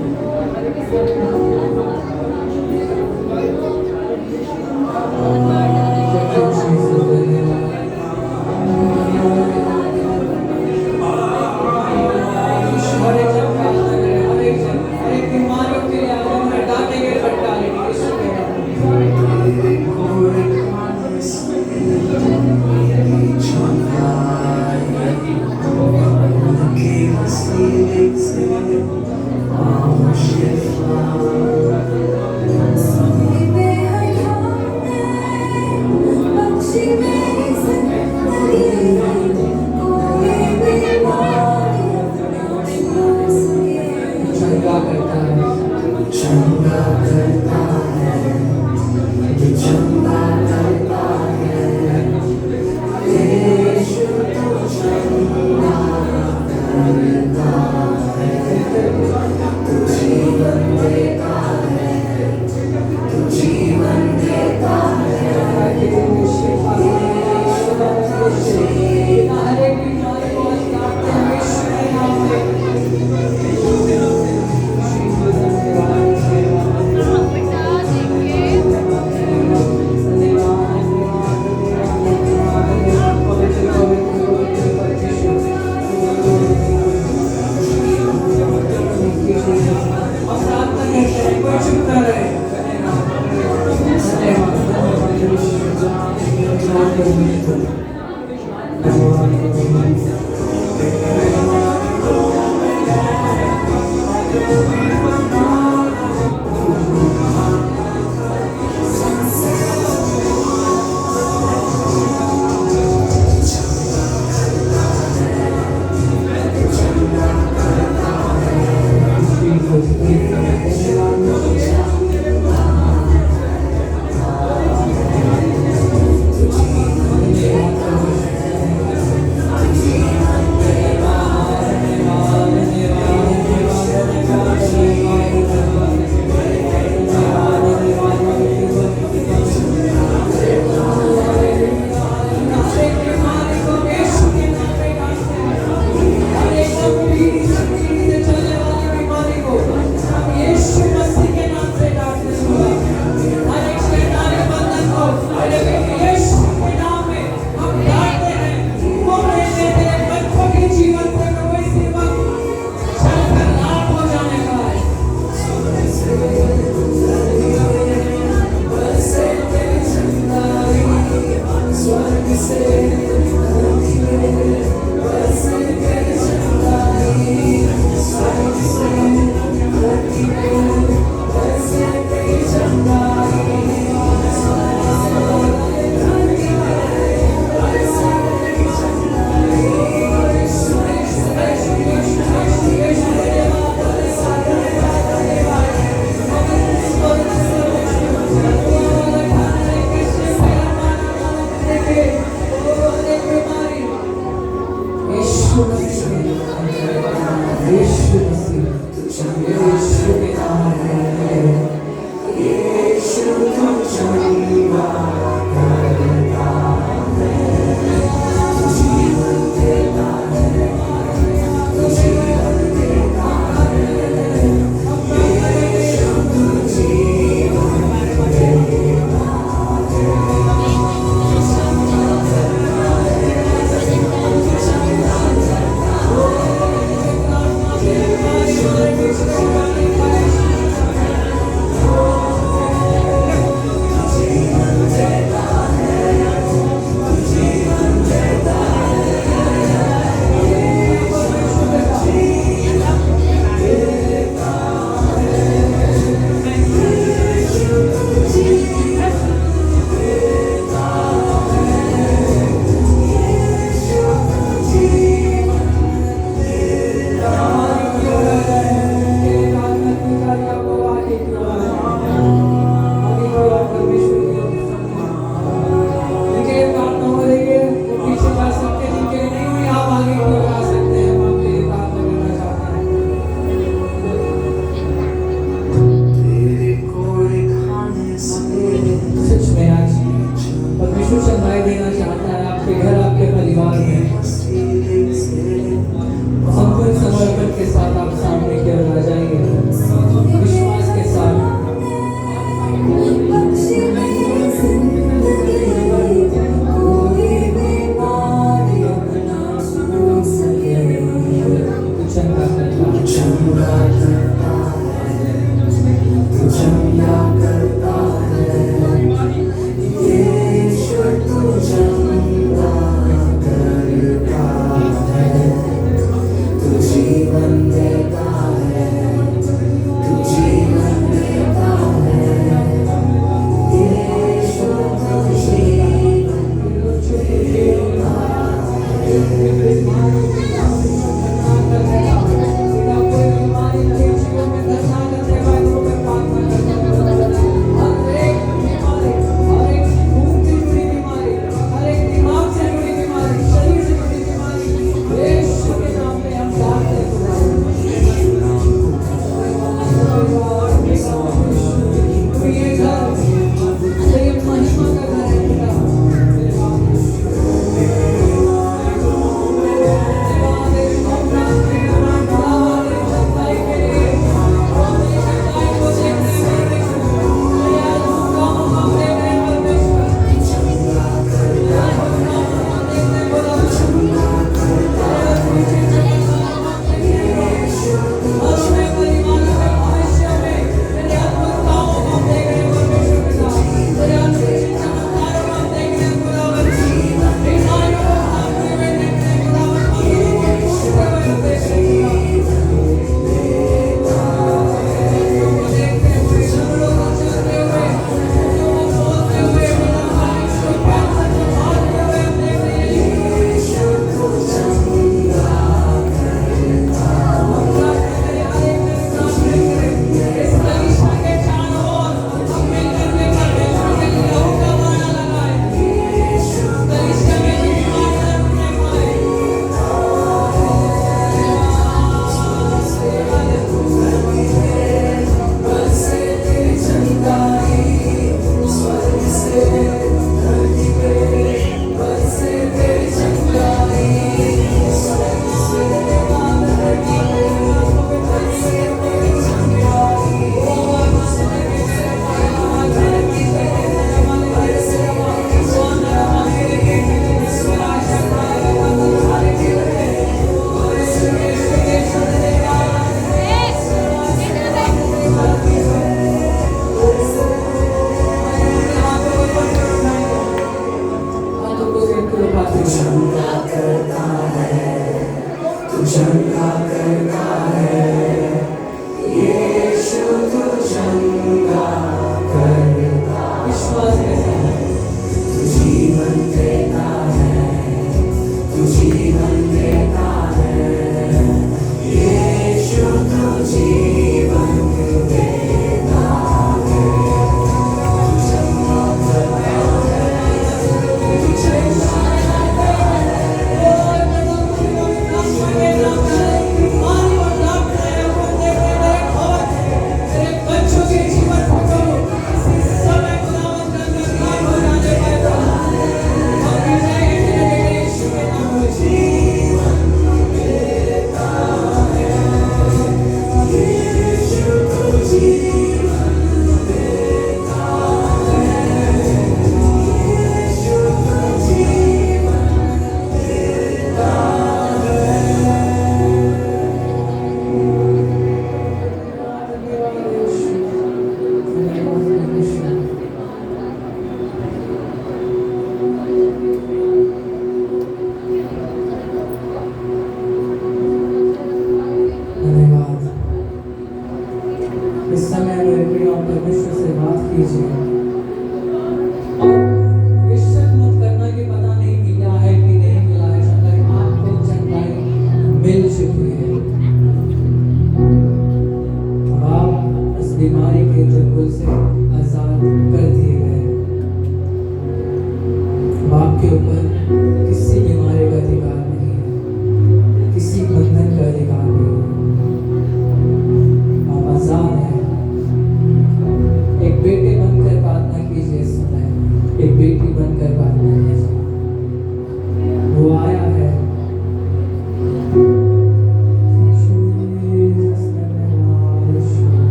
Thank you.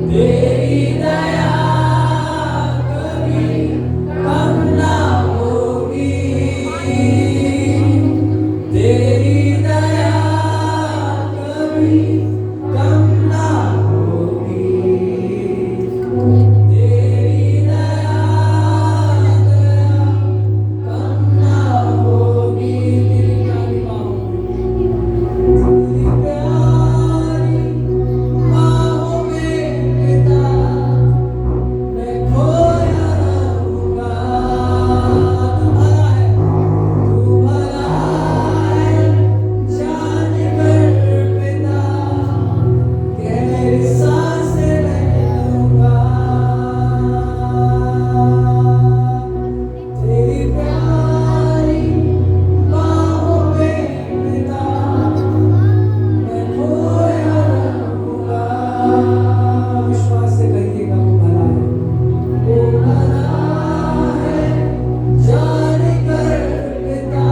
तेरी दया कभी कम ना होगी, तेरी दया कभी कम ना होगी, तेरी दया कम ना होगी। तेरी प्यारी बाहों में पिता मैं खोया रहूंगा। तू भला है, तू भला है, जान कर पिता के मेरी सांसें मैं लूंगा। तेरी प्यारी बाहों में पिता मैं खोया रहूंगा। विश्वास से कहिएगा वो भला है, वो भला है, जान कर पिता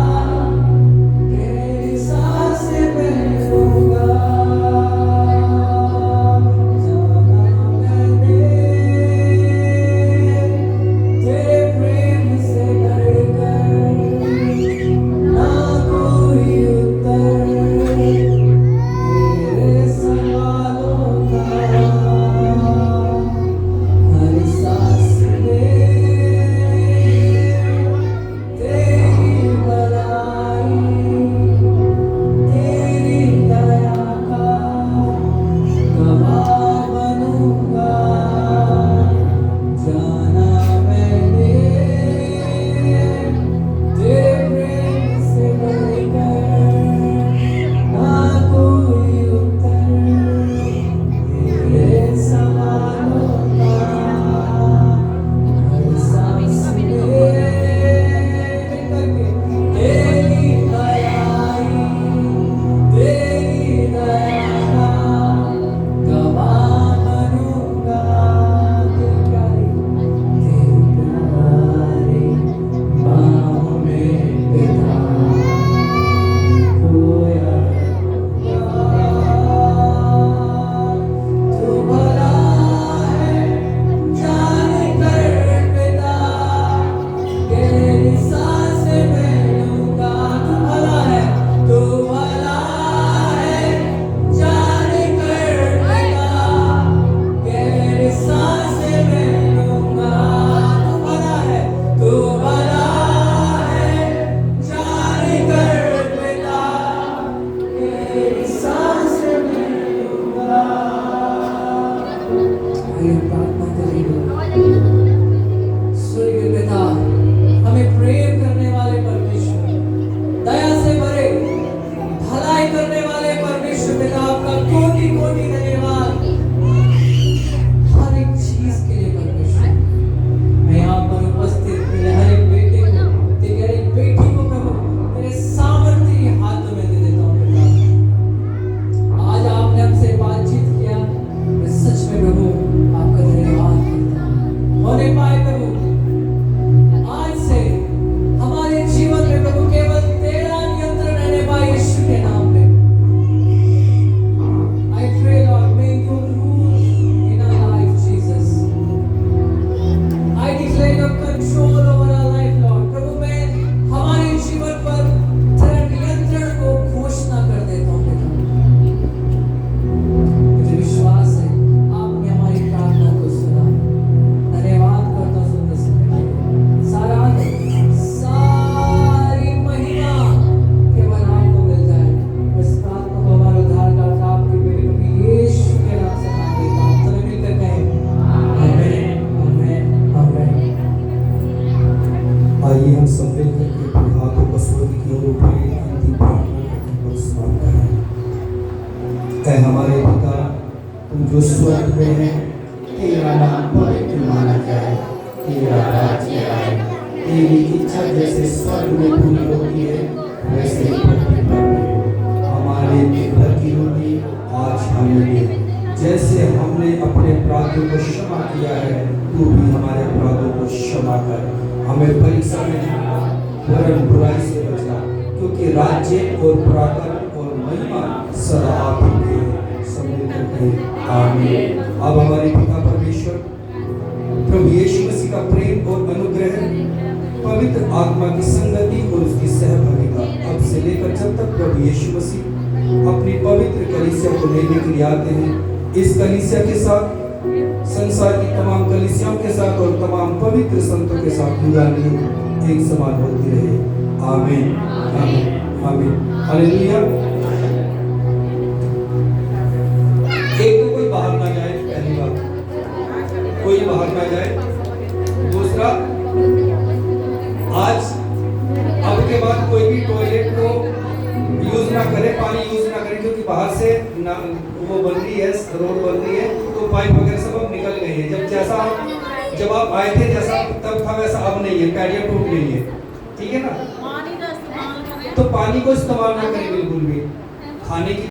तेरी सांसें मैं लूंगा। जाना मैंने तेरे प्रेम से डरकर, ना कोई उत्तर मेरे सवालों का, हर सांस में तेरी भलाई, तेरी दया का गवाह बनूंगा। जाना मैंने तेरे प्रेम से डरकर, ना कोई उत्तर मेरे सवालों का, हर सांस में तेरी दयाई, तेरी दया का गवाह बनूंगा। तेरी प्यारी बाहों में पिता खोया रहूंगा। तू भला है, जान कर पिता तेरी सांसें मैं लूंगा। तू भला है, तू भला है, जान कर पिता तेरी सांसें मैं लूंगा। तू भला है, तू भला है, जान कर पिता तेरी सांसें मैं लूंगा। आइए प्रार्थना करेंगे। स्वर्गीय पिता, हमें प्रेम करने वाले परमेश्वर, दया से भरे, भलाई करने वाले परमेश्वर पिता, आपका कोटि कोटि धन्यवाद हर एक चीज के लिए परमेश्वर। मैं यहाँ पर उपस्थित मेरे हर एक बेटे को, तेरे हर एक बेटी को प्रभु तेरे सामर्थ्य हाथों में दे देता हूँ पिता। आज आपने हमसे बातचीत किया, मैं सच में प्रभु आपका धन्यवाद करता हूँ। होने पाए प्रभु आज से हमारे जीवन में प्रभु केवल तेरा नियंत्रण रहने पाए यीशु के नाम में। I pray Lord, may you rule in our life Jesus. I declare your control over our life Lord. प्रभु मैं हमारे जीवन पर तेरा नियंत्रण को घोषणा कर देता हूँ पिता। मुझे विश्वास है आपने हमारी प्रार्थना को सुना। धन्यवाद करता हूँ सुनते समय। सारा आदर, सारी महिमा केवल आपको मिल जाए। इस प्रार्थना को हमारे उद्धारकर्ता आपके बेटे प्रभु यीशु के नाम से मांग लेता हूँ। सभी मिलकर कहें आमीन, आमीन, आमीन। आइए हम सब मिलकर के अपने हाथों को स्वर्ग की ओर उठाएं, अंतिम प्रार्थना करके हम समाप्त करें। ऐ हमारे पिता, तुम जो स्वर्ग में है, तेरा नाम पवित्र माना जाए, तेरा राज्य आए, तेरी इच्छा जैसे स्वर्ग में पूरी होती है वैसे ही पृथ्वी पर भी हो। हमारे दिन भर की रोटी आज हमें दे, जैसे हमने अपने अपराधों को क्षमा किया है, तू भी हमारे अपराधों को क्षमा कर। हमें परीक्षा में वरन बुराई से बचा, क्योंकि राज्य और पराक्रम और महिमा सदा आप ही के। सब मिलकर कहें आमीन। अब हमारे पिता परमेश्वर प्रभु यीशु मसीह का प्रेम और अनुग्रह, पवित्र आत्मा की संगति और उसकी सहभागिता अब से लेकर जब तक प्रभु यीशु मसीह अपनी पवित्र कलीसिया को लेने के लिए आते हैं, इस कलीसिया के साथ, संसार की तमाम कलीसियाओं के साथ और तमाम पवित्र संतों के साथ युगानी एक समान होती रहे। आमीन, आमीन, आमीन, हालेलुया। एक तो कोई बाहर ना जाए, पहली बात कोई बाहर ना जाए। दूसरा, आज अब के बाद कोई भी टॉयलेट को यूज ना करे, पानी यूज ना करे, क्योंकि बाहर से ना वो बन रही है, रोड बन रही है, तो पाइप वगैरह सब अब निकल गई है। जब आप आए थे जैसा तब था वैसा अब नहीं है, पैडिया टूट गई है, ठीक है ना। तो पानी को इस्तेमाल ना करें बिल्कुल भी। खाने की